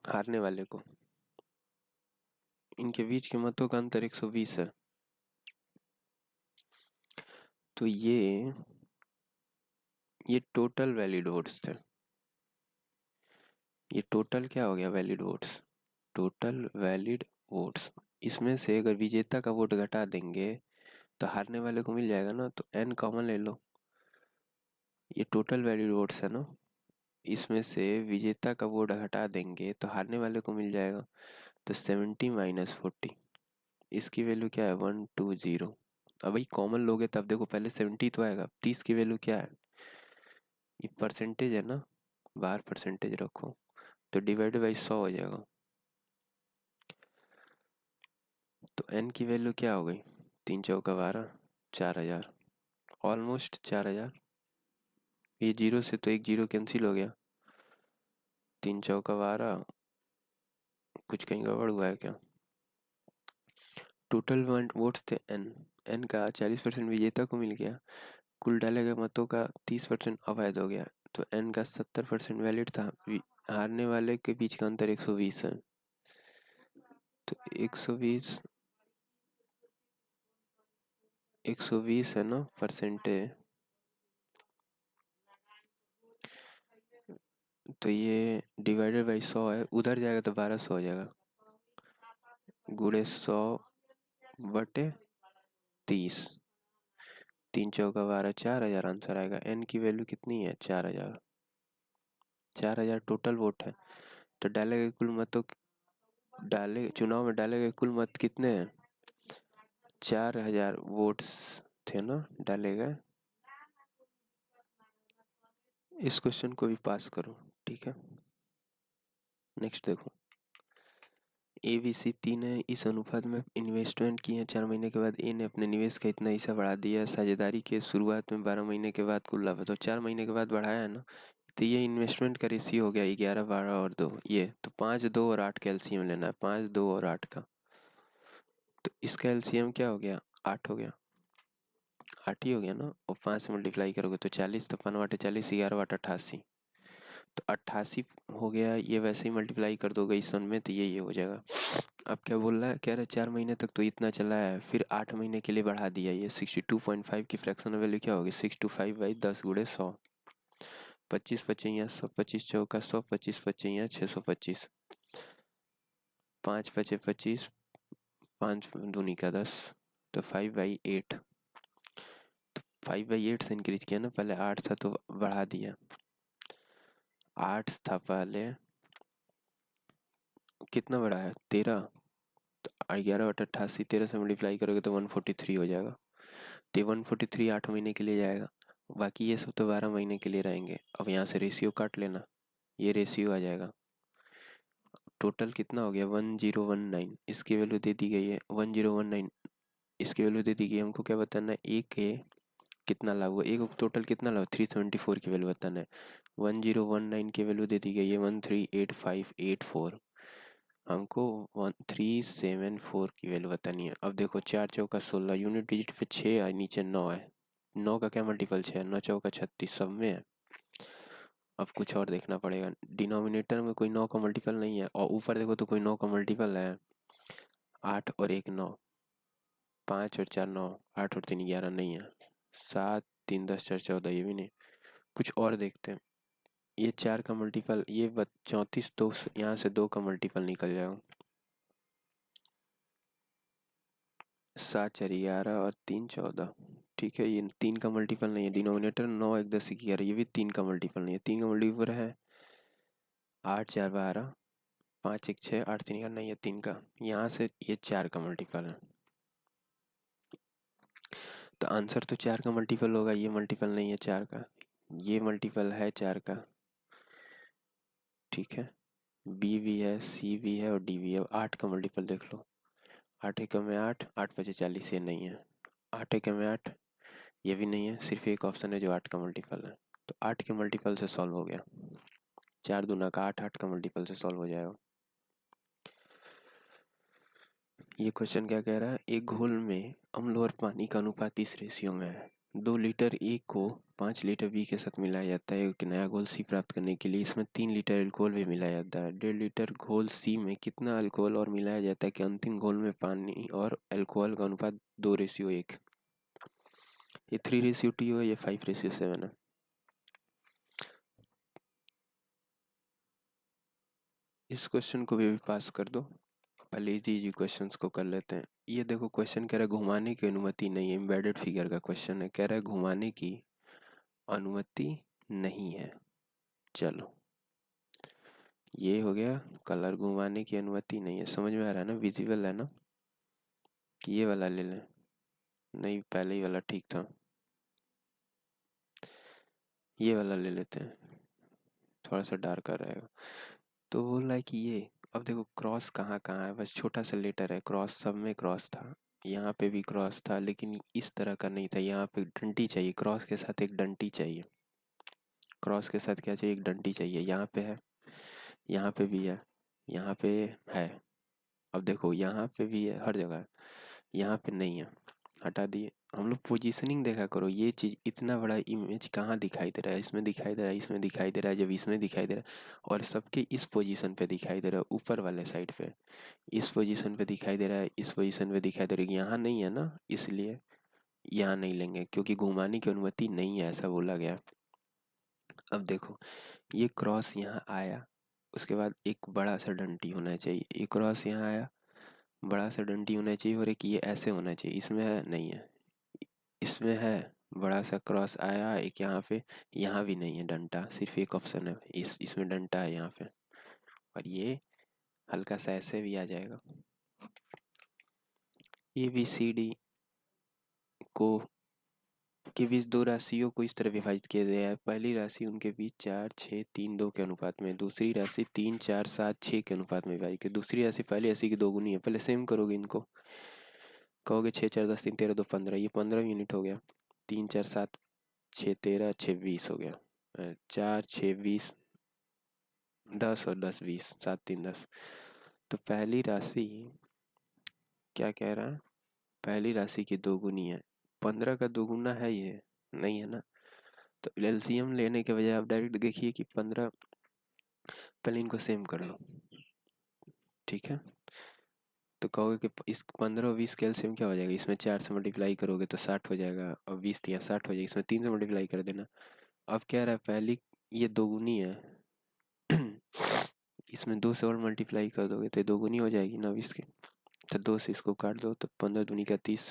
हारने वाले को, इनके बीच के मतों का अंतर 120 है, तो ये टोटल वैलिड वोट्स थे। ये टोटल क्या हो गया, valid votes, total valid votes. इसमें से अगर विजेता का वोट घटा देंगे तो हारने वाले को मिल जाएगा ना, तो n कॉमन ले लो, ये टोटल वैलिड वोट्स है ना, इसमें से विजेता का वोट हटा देंगे तो हारने वाले को मिल जाएगा, तो 70 माइनस 40, इसकी वैल्यू क्या है 120। अब भाई कॉमन लोगे तब देखो पहले 70 तो आएगा, 30 की वैल्यू क्या है, ये परसेंटेज है ना, बाहर परसेंटेज रखो तो डिवाइड बाई 100 हो जाएगा, तो n की वैल्यू क्या हो गई, 3 चौका 12, 4000, ऑलमोस्ट 4000। ये 0 से तो एक 0 कैंसिल हो गया, 3 चौका 12, कुछ कहीं गड़बड़ हुआ है क्या? टोटल वोट्स थे एन, एन का 40% विजेता को मिल गया, कुल डाले गए मतों का 30% अवैध हो गया, तो एन का 70% वैलिड था। हारने वाले के बीच का अंतर 120 है, तो 120, 120 है ना परसेंटेज, तो ये डिवाइडेड बाई 100 है, उधर जाएगा तो 1200 हो जाएगा, गुणे 100 बटे 30, 3 चौका 12, 4000 आंसर आएगा। एन की वैल्यू कितनी है? 4000, 4000 टोटल वोट है, तो डाले गए कुल मतों, डाले चुनाव में डाले गए कुल मत कितने हैं? 4000 वोट्स थे ना डाले गए। इस क्वेश्चन को भी पास करो, ठीक है। नेक्स्ट देखो, ए बी सी तीन है, इस अनुपात में इन्वेस्टमेंट किए हैं, 4 महीने के बाद ए ने अपने निवेश का इतना हिस्सा बढ़ा दिया, साझेदारी के शुरुआत में 12 महीने के बाद कुल लाभ, तो 4 महीने के बाद बढ़ाया है ना, तो ये इन्वेस्टमेंट का रेशियो हो गया 11, 12 और 2, ये तो 5, 2 और 8 का एलसीएम लेना है, 5, 2 और 8 का, तो इसका एलसीएम क्या हो गया? 8 हो गया, 8 ही हो गया ना, और 5 से मल्टीप्लाई करोगे तो 40, तो 5 बटे 40, 11 बटे 88, तो 88 हो गया, ये वैसे ही मल्टीप्लाई कर दोगे इस सन में तो ये हो जाएगा। अब क्या बोल रहा है, कह रहा है 4 महीने तक तो इतना चला है, फिर 8 महीने के लिए बढ़ा दिया, ये 62.5 की फ्रैक्शनल वैल्यू क्या होगी? 625/10 गुणे 100, 25 पचैया 100, 25 चौका 100, 25 पचैया 625, 5 पचे 25, 5 दूनी का 10, तो 5/8, तो 5/8 से इंक्रीज किया ना, पहले 8 था तो बढ़ा दिया, 8 था पहले, कितना बड़ा है? 13, तो 11/88, 13 से मल्टीप्लाई करोगे तो 143 हो जाएगा, तो 143 8 महीने के लिए जाएगा, बाकी ये सब तो 12 महीने के लिए रहेंगे। अब यहाँ से रेशियो काट लेना, ये रेशियो आ जाएगा, टोटल कितना हो गया? 1019, इसकी वैल्यू दे दी गई है 1019, इसकी वैल्यू दे दी गई है, हमको क्या बताना है? एक के कितना लाभ हुआ, एक टोटल कितना लाभ? 374 की वैल्यू बताना है, 1019 की वैल्यू दे दी गई है 138584, हमको 1374 की वैल्यू बतानी है। अब देखो 4 चौका 16, यूनिट डिजिट पे 6 है, नीचे 9 है, 9 का क्या मल्टीपल 6 है? 9 चौका 36, सब में है। अब कुछ और देखना पड़ेगा, डिनोमिनेटर में कोई 9 का मल्टीपल नहीं है, और ऊपर देखो तो कोई 9 का मल्टीपल है, 8 और 1 9, 5 और 4 9, 8 और 3 11 नहीं है, 7 3 10 4 14, ये भी नहीं। कुछ और देखते हैं, ये 4 का मल्टीपल, ये 34, तो यहाँ से 2 का मल्टीपल निकल जाएगा, 7 4 11 और 3 14, ठीक है, ये 3 का मल्टीपल नहीं है, डिनोमिनेटर 9 1 10 11, ये भी 3 का मल्टीपल नहीं है, 3 का मल्टीपल है 8 4 12, 5 1 6, 8 3 11 नहीं है 3 का, यहाँ से ये 4 का मल्टीपल है, तो आंसर तो 4 का मल्टीपल होगा, ये मल्टीपल नहीं है 4 का, ये मल्टीपल है 4 का, ठीक है, बी भी है, सी भी है और डी भी है। 8 का मल्टीपल देख लो, 8 एकम में 8, 8 पचे 40, ये नहीं है, 8 एकम में 8, ये भी नहीं है, सिर्फ एक ऑप्शन है जो 8 का मल्टीपल है, तो 8 के मल्टीपल से सॉल्व हो गया, 4 दूना का 8, 8 का मल्टीपल से सॉल्व हो जाएगा। ये क्वेश्चन क्या कह रहा है, एक घोल में अम्ल और पानी का अनुपात इस रेशियो में है, 2 लीटर ए को 5 लीटर बी के साथ मिलाया जाता है एक नया घोल सी प्राप्त करने के लिए, इसमें 3 लीटर अल्कोहल भी मिलाया जाता है, 1.5 लीटर घोल सी में कितना अल्कोहल और मिलाया जाता है कि अंतिम घोल में पानी और अल्कोहल का अनुपात 2:1, ये 3:2 है, ये 5:7 है। इस क्वेश्चन को भी पास कर दो, पहले इजी क्वेश्चंस को कर लेते हैं। ये देखो क्वेश्चन कह रहा है घुमाने की अनुमति नहीं है, एम्बेडेड फिगर का क्वेश्चन है, कह रहा है घुमाने की अनुमति नहीं है। चलो ये हो गया, कलर घुमाने की अनुमति नहीं है, समझ में आ रहा है ना, विजिबल है ना, ये वाला ले लें, नहीं पहले ही वाला ठीक था, ये वाला ले लेते हैं, थोड़ा सा डार्कर रहेगा। तो बोल रहा है कि ये, अब देखो क्रॉस कहाँ कहाँ है, बस छोटा सा लेटर है, क्रॉस सब में क्रॉस था, यहाँ पे भी क्रॉस था, लेकिन इस तरह का नहीं था, यहाँ पे डंडी चाहिए, क्रॉस के साथ एक डंडी चाहिए, क्रॉस के साथ क्या चाहिए, एक डंडी चाहिए। यहाँ पे है, यहाँ पे भी है, यहाँ पे है। अब देखो यहाँ पे भी है, हर जगह है, यहाँ पे नहीं है, हटा दिए। हम लोग पोजीशनिंग देखा करो, ये चीज़ इतना बड़ा इमेज कहाँ दिखाई दे रहा है, इसमें दिखाई दे रहा है, इसमें दिखाई दे रहा है, जब इसमें दिखाई दे रहा है और सबके इस पोजीशन पे दिखाई दे रहा है, ऊपर वाले साइड पे इस पोजीशन पे दिखाई दे रहा है, इस पोजीशन पे दिखाई दे रहा है, यहाँ नहीं है ना, इसलिए यहाँ नहीं लेंगे क्योंकि घुमाने की अनुमति नहीं है, ऐसा बोला गया। अब देखो ये क्रॉस यहाँ आया, उसके बाद एक बड़ा सा डंटी होना चाहिए, एक क्रॉस यहाँ आया, बड़ा सा डंटी होना चाहिए, और एक ये ऐसे होना चाहिए, इसमें है नहीं है, इसमें है, बड़ा सा क्रॉस आया एक यहाँ पे, यहाँ भी नहीं है डंटा, सिर्फ एक ऑप्शन है, इसमें डंटा है यहाँ पे, और ये हल्का सा ऐसे भी आ जाएगा। ए बी सी डी को के बीच दो राशियों को इस तरह विभाजित किया गया है, पहली राशि उनके बीच 4 6 3 2 के अनुपात में, दूसरी राशि 3 4 7 6 के अनुपात में विभाजित की, दूसरी राशि पहली राशि की दोगुनी है। पहले सेम करोगे इनको, कहोगे 6 4 10 3 13 2 15, ये 15 यूनिट हो गया, 3 4 7 6 13 6 20 हो गया, 4 6 20 10 और 10 20, 7 3 10। तो पहली राशि क्या कह रहा है, पहली राशि की दोगुनी है, 15 का दोगुना है ये, नहीं है ना, तो एलसीएम लेने के बजाय आप डायरेक्ट देखिए कि 15, पहले इनको सेम कर लो, ठीक है। तो कहोगे कि इस 15 और 20 का एलसीएम क्या हो जाएगा, इसमें 4 से मल्टीप्लाई करोगे तो 60 हो जाएगा, और 20 यहाँ 60 हो जाएगा, इसमें 3 से मल्टीप्लाई कर देना। अब क्या रहा है, पहली ये दोगुनी है इसमें 2 से और मल्टीप्लाई कर दोगे तो दोगुनी हो जाएगी ना 20 की, तो 2 से इसको काट दो तो 15 दूनी का 30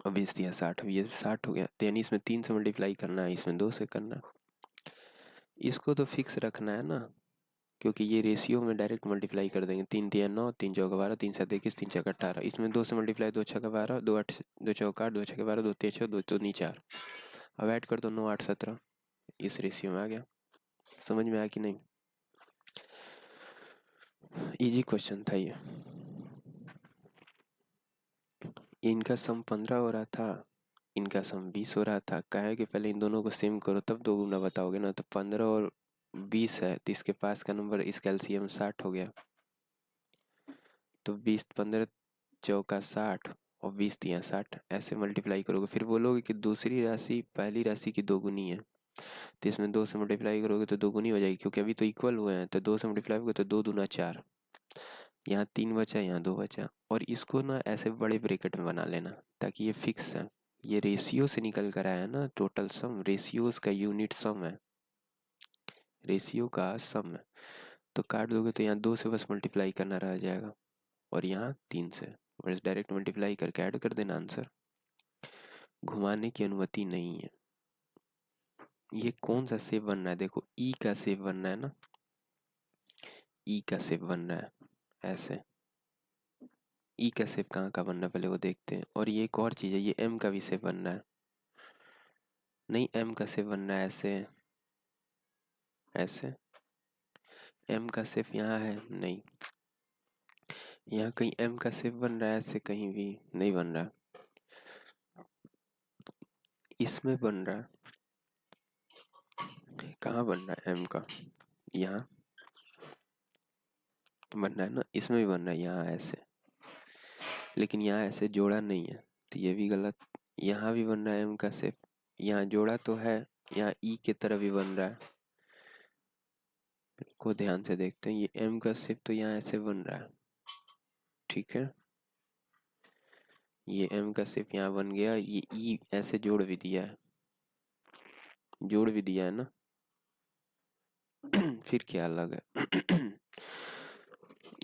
और 20 दिया 60, ये 60 हो गया, तो यानी इसमें 3 से मल्टीप्लाई करना है, इसमें 2 से करना है। इसको तो फिक्स रखना है ना, क्योंकि ये रेशियो में डायरेक्ट मल्टीप्लाई कर देंगे, 3 3 9 3 चौका 12 3 7 21 3 छक्का 18, इसमें 2 से मल्टीप्लाई 2 छक्का 12 2 8 2 चौका 8 2 छक्का 12 2 तेरह 2 2 नी 4, अब ऐड कर दो 9 8 17, इस रेशियो में आ गया। समझ में आया कि नहीं, इजी क्वेश्चन था ये। इनका सम 15 हो रहा था, इनका सम 20 हो रहा था, कहा है कि पहले इन दोनों को सेम करो तब दो गुना बताओगे ना, तो 15 और 20 है तो इसके पास का नंबर, इसका एलसीएम 60 हो गया, तो 20 15 चौका 60 और 20 तिया 60, ऐसे मल्टीप्लाई करोगे, फिर बोलोगे कि दूसरी राशि पहली राशि की दोगुनी है, तो इसमें 2 से मल्टीप्लाई करोगे तो दोगुनी हो जाएगी, क्योंकि अभी तो इक्वल हुए हैं, तो 2 से मल्टीप्लाई करोगे तो 2 दूना 4, यहाँ 3 बचा यहाँ 2 बचा, और इसको ना ऐसे बड़े ब्रैकेट में बना लेना ताकि ये फिक्स है, ये रेशियो से निकल कर आया ना, टोटल सम रेशियोज का यूनिट सम है, रेशियो का सम है, तो काट दोगे तो यहाँ 2 से बस मल्टीप्लाई करना रह जाएगा, और यहाँ 3 से बस डायरेक्ट मल्टीप्लाई करके ऐड कर देना आंसर। घुमाने की अनुमति नहीं है। ये कौन सा शेप बन रहा है, देखो ई का शेप बन रहा है ना, ई का शेप बन रहा है ऐसे, ई का शेप कहाँ का बन रहा है पहले वो देखते हैं, और ये एक और चीज़ है, ये एम का भी शेप बन रहा है, नहीं एम का शेप बन रहा है ऐसे, ऐसे एम का शेप यहाँ है नहीं, यहाँ कहीं एम का शेप बन रहा है ऐसे, कहीं भी नहीं बन रहा, इसमें बन रहा है, कहाँ बन रहा है एम का, यहाँ बन रहा है ना, इसमें भी बन रहा है यहाँ ऐसे, लेकिन यहाँ ऐसे जोड़ा नहीं है, तो ये भी गलत, यहाँ भी बन रहा है एम का शेप, यहाँ जोड़ा तो है, यहाँ ई की तरह भी बन रहा है, को ध्यान से देखते हैं, ये एम का शेप तो यहाँ ऐसे बन रहा है, ठीक है, ये एम का शेप यहाँ बन गया, ये ई ऐसे जोड़ भी दिया है, जोड़ भी दिया है ना फिर क्या अलग है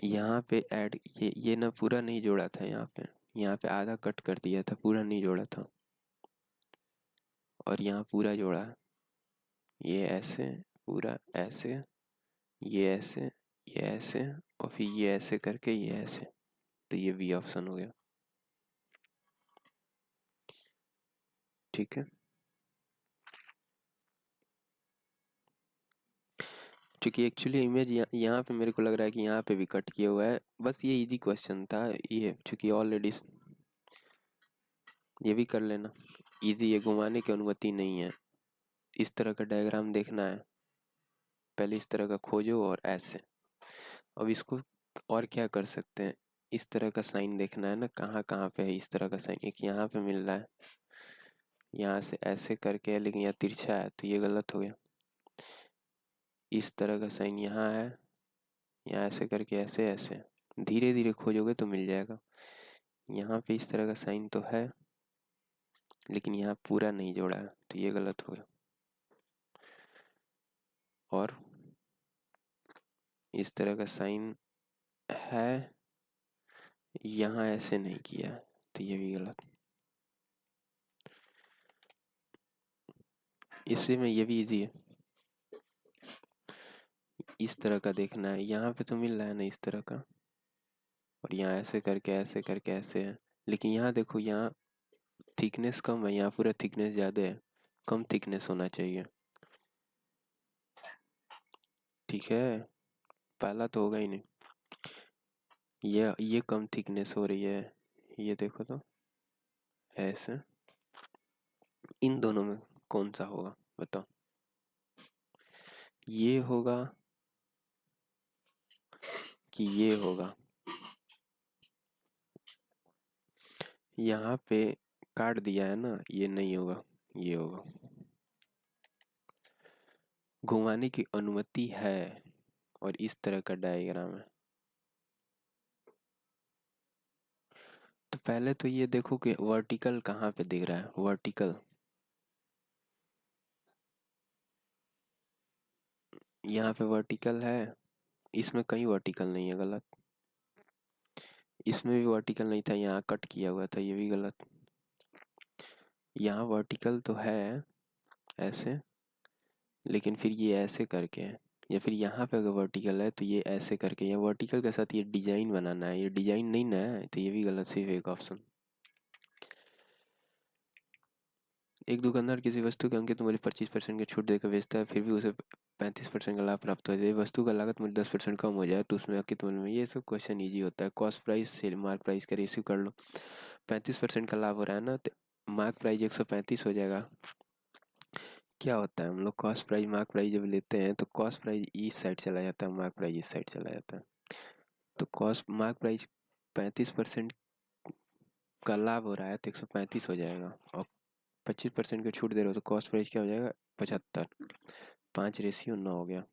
यहाँ पे ऐड, ये ना पूरा नहीं जोड़ा था, यहाँ पे आधा कट कर दिया था, पूरा नहीं जोड़ा था, और यहाँ पूरा जोड़ा है, ये ऐसे पूरा ऐसे, ये ऐसे, ये ऐसे, और फिर ये ऐसे करके ये ऐसे, तो ये बी ऑप्शन हो गया, ठीक है। क्योंकि एक्चुअली इमेज यहाँ पे मेरे को लग रहा है कि यहाँ पे भी कट किया हुआ है, बस ये इजी क्वेश्चन था ये, क्योंकि ऑलरेडी ये भी कर लेना इजी, ये घुमाने की अनुमति नहीं है, इस तरह का डायग्राम देखना है, पहले इस तरह का खोजो और ऐसे। अब इसको और क्या कर सकते हैं, इस तरह का साइन देखना है ना, कहाँ कहाँ पे है इस तरह का साइन। एक यहाँ पे मिल रहा है, यहाँ से ऐसे करके है लेकिन यहाँ तिरछा है तो ये गलत हो गया। इस तरह का साइन यहाँ है, यहाँ ऐसे करके ऐसे ऐसे, धीरे धीरे खोजोगे तो मिल जाएगा। यहाँ पे इस तरह का साइन तो है लेकिन यहाँ पूरा नहीं जोड़ा है तो ये गलत हो गया। और इस तरह का साइन है, यहाँ ऐसे नहीं किया है तो ये भी गलत। इससे में ये भी इजी है, इस तरह का देखना है, यहाँ पे तो मिल रहा है ना इस तरह का, और यहाँ ऐसे करके ऐसे करके ऐसे है। लेकिन यहाँ देखो, यहाँ थिकनेस कम है, यहाँ पूरा थिकनेस ज़्यादा है, कम थिकनेस होना चाहिए। ठीक है, पहला तो होगा ही नहीं। ये कम थिकनेस हो रही है, ये देखो तो ऐसे। इन दोनों में कौन सा होगा बताओ? ये होगा कि ये होगा? यहाँ पे काट दिया है ना, ये नहीं होगा, ये होगा। घुमाने की अनुमति है और इस तरह का डायग्राम है। तो पहले तो ये देखो कि वर्टिकल कहाँ पे दिख रहा है, वर्टिकल यहाँ पे वर्टिकल है, इसमें कहीं वर्टिकल नहीं है, गलत। इसमें भी वर्टिकल नहीं था, यहाँ कट किया हुआ था, ये भी गलत। यहाँ वर्टिकल तो है ऐसे, लेकिन फिर ये ऐसे करके है। या फिर यहाँ पे अगर वर्टिकल है तो ये ऐसे करके, या वर्टिकल के साथ ये डिजाइन बनाना है, ये डिजाइन नहीं ना है तो ये भी गलत, सिर्फ एक ऑप्शन। एक दुकानदार किसी वस्तु के अंकित मूल्य 25% की छूट देकर बेचता है, फिर भी उसे 35% का लाभ प्राप्त हो जाए। वस्तु का लागत मूल्य 10% कम हो जाए तो उसमें अंकित मूल्य में, ये सब क्वेश्चन इजी होता है। कॉस्ट प्राइस से मार्क प्राइस का रेशियो कर लो, 35% का लाभ हो रहा है ना, तो मार्क प्राइस 135 हो जाएगा। क्या होता है, हम लोग कॉस्ट प्राइस मार्क प्राइस जब लेते हैं तो कॉस्ट प्राइस इस साइड चला जाता है, मार्क प्राइस इस साइड चला जाता है। तो कॉस्ट मार्क प्राइस 35% का लाभ हो रहा है तो 135 हो जाएगा, और 25% की छूट दे रहे हो तो कॉस्ट प्राइस क्या हो जाएगा, 75। 5:9 हो गया,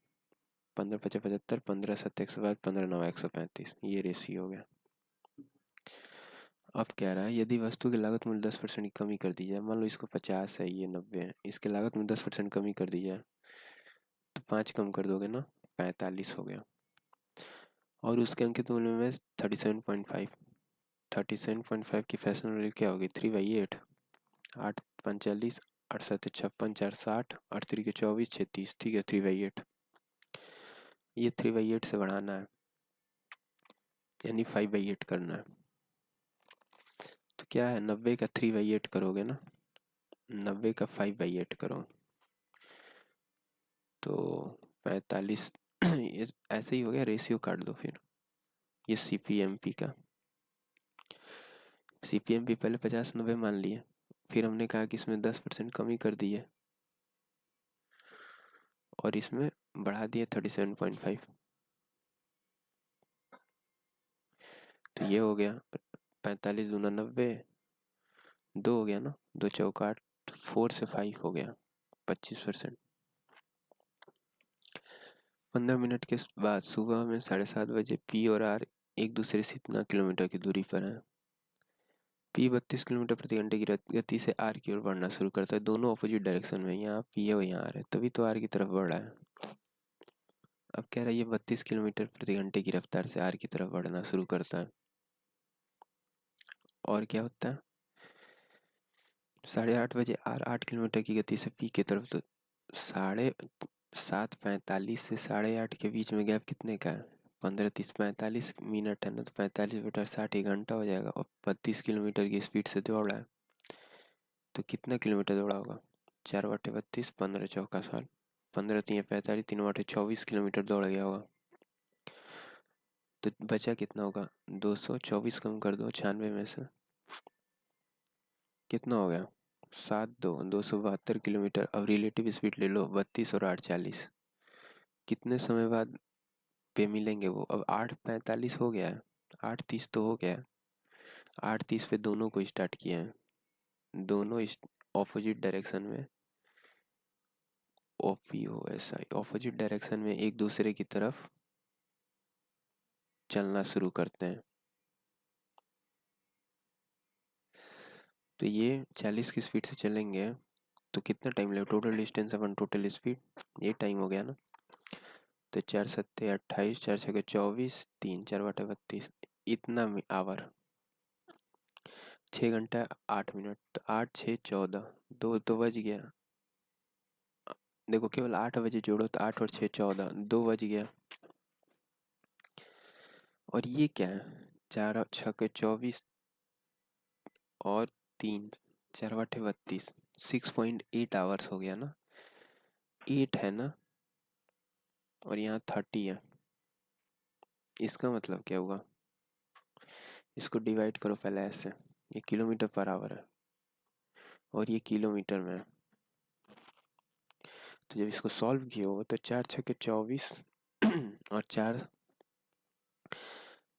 15×5 = 75, 15×7 = 105, 15×9 = 135, ये रेशियो हो गया। अब कह रहा है यदि वस्तु की लागत मूल्य 10% की कमी कर दी जाए, मान लो इसको 50 है, ये 90 है, इसके लागत में 10% कमी कर दी जाए तो 5 कम कर दोगे ना, 45 हो गया। और उसके अंकित मूल्य में 37.5, 37.5 की फैशन वैल्यू क्या होगी, 3/8, 8×5 = 40, 8×7 = 56, 4×7 = 60, 8×3 = 24, 36, ठीक है, 3/8। ये 3/8 से बढ़ाना है, यानी 5/8 करना है। तो क्या है, 90 का 3/8 करोगे ना, 90 का 5/8 करो तो 45। ये ऐसे ही हो गया, रेशियो काट दो फिर। ये CPMP का, CPMP पहले 50-90 मान लिए, फिर हमने कहा कि इसमें 10% कमी कर दी है और इसमें बढ़ा दिया 37.5, तो ये हो गया 45 दूना 90, 2 हो गया ना, 2×4 = 8, 4 से 5 हो गया 25%। 15 मिनट के बाद सुबह में 7:30 बजे P और R एक दूसरे से इतना किलोमीटर की दूरी पर है। P 32 किलोमीटर प्रति घंटे की गति से R की ओर बढ़ना शुरू करता है, दोनों अपोजिट डायरेक्शन में, यहाँ P है और यहाँ R है, तभी तो R की तरफ बढ़ रहा है। अब कह रहा है ये 32 किलोमीटर प्रति घंटे की रफ्तार से R की तरफ बढ़ना शुरू करता है, और क्या होता है, 8:30 बजे R 8 किलोमीटर की गति से P की तरफ, तो 7:45 से 8:30 के बीच में गैप कितने का है, 15, 30, 45 मिनट है ना, तो 45/60 1 घंटा हो जाएगा, और 32 किलोमीटर की स्पीड से दौड़ रहा है तो कितना किलोमीटर दौड़ा होगा, 4/32, 15×4 = 60, 15×3 = 45, 3×8 = 24 किलोमीटर दौड़ गया होगा। तो बचा कितना होगा, 224 कम कर दो 96 में से, कितना हो गया, 272 किलोमीटर। अब रिलेटिव स्पीड ले लो 32 और 8 40। कितने समय बाद पे मिलेंगे वो? अब 8:45 हो गया है, 8:30 तो हो गया है। 8:30 पे दोनों को स्टार्ट किए हैं, दोनों ऑपोजिट डायरेक्शन में, OPOSI ऑपोजिट डायरेक्शन में एक दूसरे की तरफ चलना शुरू करते हैं। तो ये 40 की स्पीड से चलेंगे तो कितना टाइम लगेगा? टोटल डिस्टेंस अपन टोटल स्पीड, ये टाइम हो गया ना। तो 4 × 7 = 28, 4 × 6 = 24, 3 × 4 = 32, इतना आवर, 6 घंटा 8 मिनट। तो 8 6 14, 2 तो बज गया। देखो केवल 8 बजे जोड़ो तो 8 और 6 14, 2 बज गया। और ये क्या है? 4 × 6 = 24 और 3 × 4 = 32, 6.8 आवर्स हो गया ना। 8 है ना, और यहाँ 30 है। इसका मतलब क्या हुआ? इसको डिवाइड करो पहले ऐसे, ये किलोमीटर पर आवर है और ये किलोमीटर में है। तो जब इसको सॉल्व किया हो तो 4 × 6 = 24 और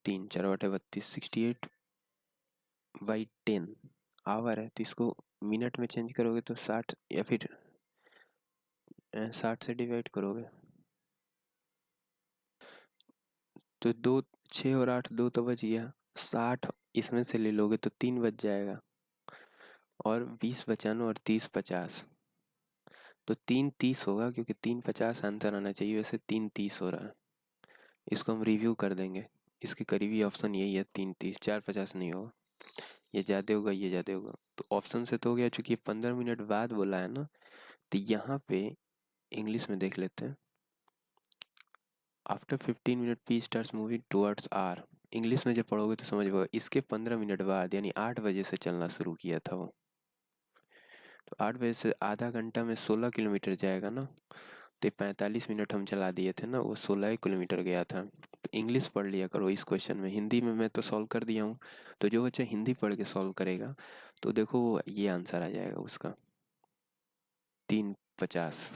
3 × 4 = 32, 68/10 आवर है। तो इसको मिनट में चेंज करोगे तो 60, या फिर 60 से डिवाइड करोगे तो 2 6 और 8, 2 तो बच गया। 60 इसमें से ले लोगे तो 3 बच जाएगा, और 20 बचाना, और 30 50। तो 3 30 होगा, क्योंकि 3 50 आंसर आना चाहिए, वैसे 3 30 हो रहा है। इसको हम रिव्यू कर देंगे। इसके करीबी ऑप्शन यही है, 3 30, 4 50 नहीं होगा। ये ज़्यादा होगा, ये ज़्यादा होगा। तो ऑप्शन से तो हो गया, चूंकि 15 मिनट बाद बोला है ना, तो यहाँ पे इंग्लिश में देख लेते हैं। After 15 minute P starts moving towards R. English में जब पढ़ोगे तो समझ होगा, इसके 15 मिनट बाद यानी 8 बजे से चलना शुरू किया था वो। तो 8 बजे से आधा घंटा में 16 किलोमीटर जाएगा ना। तो 45 मिनट हम चला दिए थे ना, वो 16 किलोमीटर गया था। तो इंग्लिश पढ़ लिया करो इस क्वेश्चन में। हिंदी में मैं तो सॉल्व कर दिया हूँ, तो जो बच्चा हिंदी पढ़ के सॉल्व करेगा तो देखो वो ये आंसर आ जाएगा उसका, 3:50।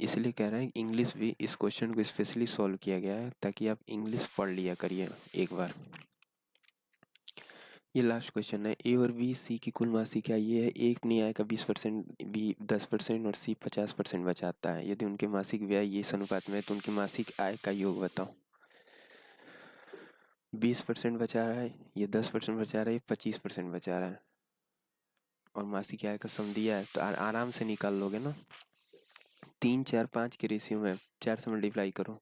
इसलिए कह रहे हैं इंग्लिश भी, इस क्वेश्चन को स्पेशली सॉल्व किया गया है ताकि आप इंग्लिश पढ़ लिया करिए एक बार। ये लास्ट क्वेश्चन है। ए और बी सी की कुल मासिक आय ये है। एक अपनी आय का 20%, बी 10% और सी 50% बचाता है। यदि उनके मासिक व्यय ये इस अनुपात में है तो उनकी मासिक आय का योग बताओ। 20% बचा रहा है, ये 10% बचा रहा है, ये 25% बचा रहा है, और मासिक आय का सम दिया है तो आराम से निकाल लोगे ना। 3 4 5 के रेशियो में 4 से मल्टीप्लाई करो।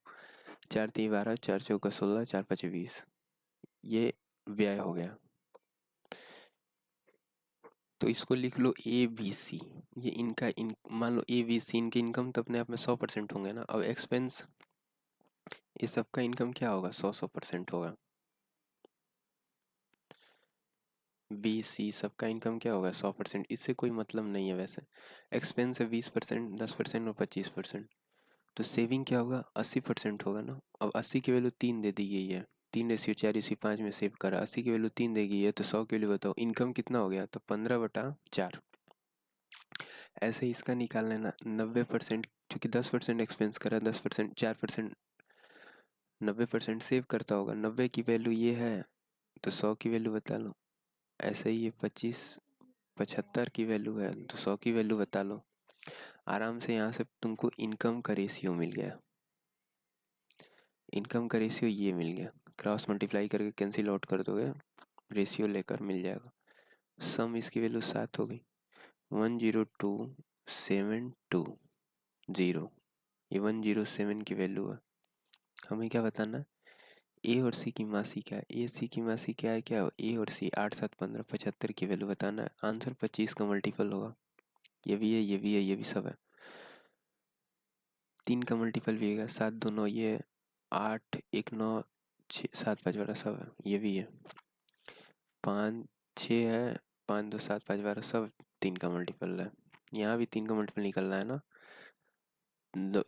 4 3 12, 4 4 16, 4 5 20, ये व्यय हो गया। तो इसको लिख लो ए बी सी। ये इनका मान लो ए बी सी, इनके इनकम तो अपने आप में 100% होंगे ना। अब एक्सपेंस, इस सबका इनकम क्या होगा? 100% होगा। बी सी सबका इनकम क्या होगा? 100%। इससे कोई मतलब नहीं है वैसे। एक्सपेंस है 20%, 10% और 25%। तो सेविंग क्या होगा? 80% होगा ना। अब 80 की वैल्यू 3 दे दी गई है, 3:4:5 में सेव करा। 80 की वैल्यू 3 दी गई है तो 100 की वैल्यू बताओ। इनकम कितना हो गया? तो 15/4। ऐसे ही इसका निकाल लेना 90%, क्योंकि 10% एक्सपेंस करा, 10% 4%, 90% सेव करता होगा। 90 की वैल्यू ये है तो 100 की वैल्यू बता लो। ऐसे ही ये 75 की वैल्यू है तो 100 की वैल्यू बता लो। आराम से यहाँ से तुमको इनकम का रेशियो मिल गया। इनकम का रेशियो ये मिल गया। क्रॉस मल्टीप्लाई करके कैंसिल आउट कर दोगे, रेशियो लेकर मिल जाएगा। सम इसकी वैल्यू 7 हो गई, 102,720। ये 107 की वैल्यू है। हमें क्या बताना? ए और सी की मासी क्या है? ए सी की मासी क्या है? क्या हो? ए और सी 8 7 15 75 की वैल्यू बताना है। आंसर 25 का मल्टीपल होगा। ये भी है, ये भी है, ये भी सब है। 3 का मल्टीपल भी है, 7 2 9, ये 8 1 9 6 7 5 12 सब है, ये भी है। 5 6 है, 5 2 7 5 12 सब 3 का मल्टीपल है। यहाँ भी 3 का मल्टीपल निकलना है ना।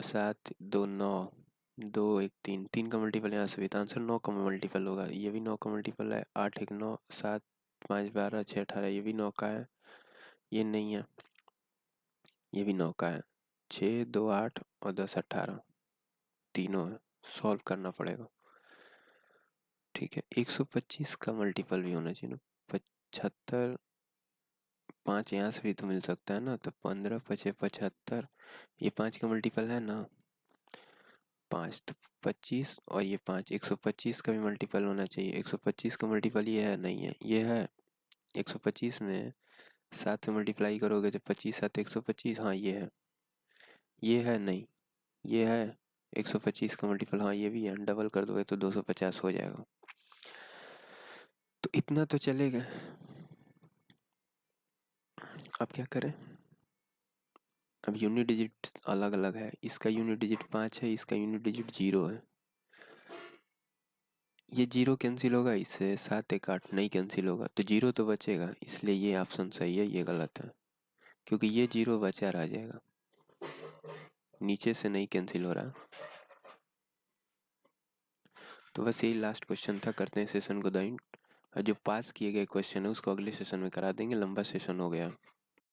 7 2 9, 2 1 3 का मल्टीपल यहाँ से भी, तो आंसर 9 का मल्टीपल होगा। ये भी 9 का मल्टीपल है, 8 1 9 7 5 12 6 18 ये भी 9 का है, ये नहीं है, ये भी 9 का है। 6 2 8 और 10 18 तीनों है, सॉल्व करना पड़ेगा। ठीक है, 125 का मल्टीपल भी होना चाहिए ना, 75, 5 यहाँ से भी तो मिल सकता है ना, तो 15 5 75, ये 5 का मल्टीपल है ना, 5 तो 25 और ये 5, 125 का भी मल्टीपल होना चाहिए। 125 का मल्टीपल ये है, नहीं है, ये है। 125 में 7 से मल्टीप्लाई करोगे तो 25 7 125, हाँ ये है, ये है नहीं, ये है। 125 का मल्टीपल, हाँ ये भी है, डबल कर दोगे तो 250 हो जाएगा। तो इतना तो चलेगा। अब क्या करें, अब यूनिट डिजिट अलग अलग है, इसका यूनिट डिजिट 5 है, इसका यूनिट डिजिट 0 है। ये 0 कैंसिल होगा इससे, 7 1 8 नहीं कैंसिल होगा, तो 0 तो बचेगा, इसलिए ये ऑप्शन सही है, ये गलत है, क्योंकि ये 0 बचा रह जाएगा, नीचे से नहीं कैंसिल हो रहा। तो बस यही लास्ट क्वेश्चन था, करते हैं सेशन को द एंड। और जो पास किए गए क्वेश्चन है उसको अगले सेशन में करा देंगे, लंबा सेशन हो गया।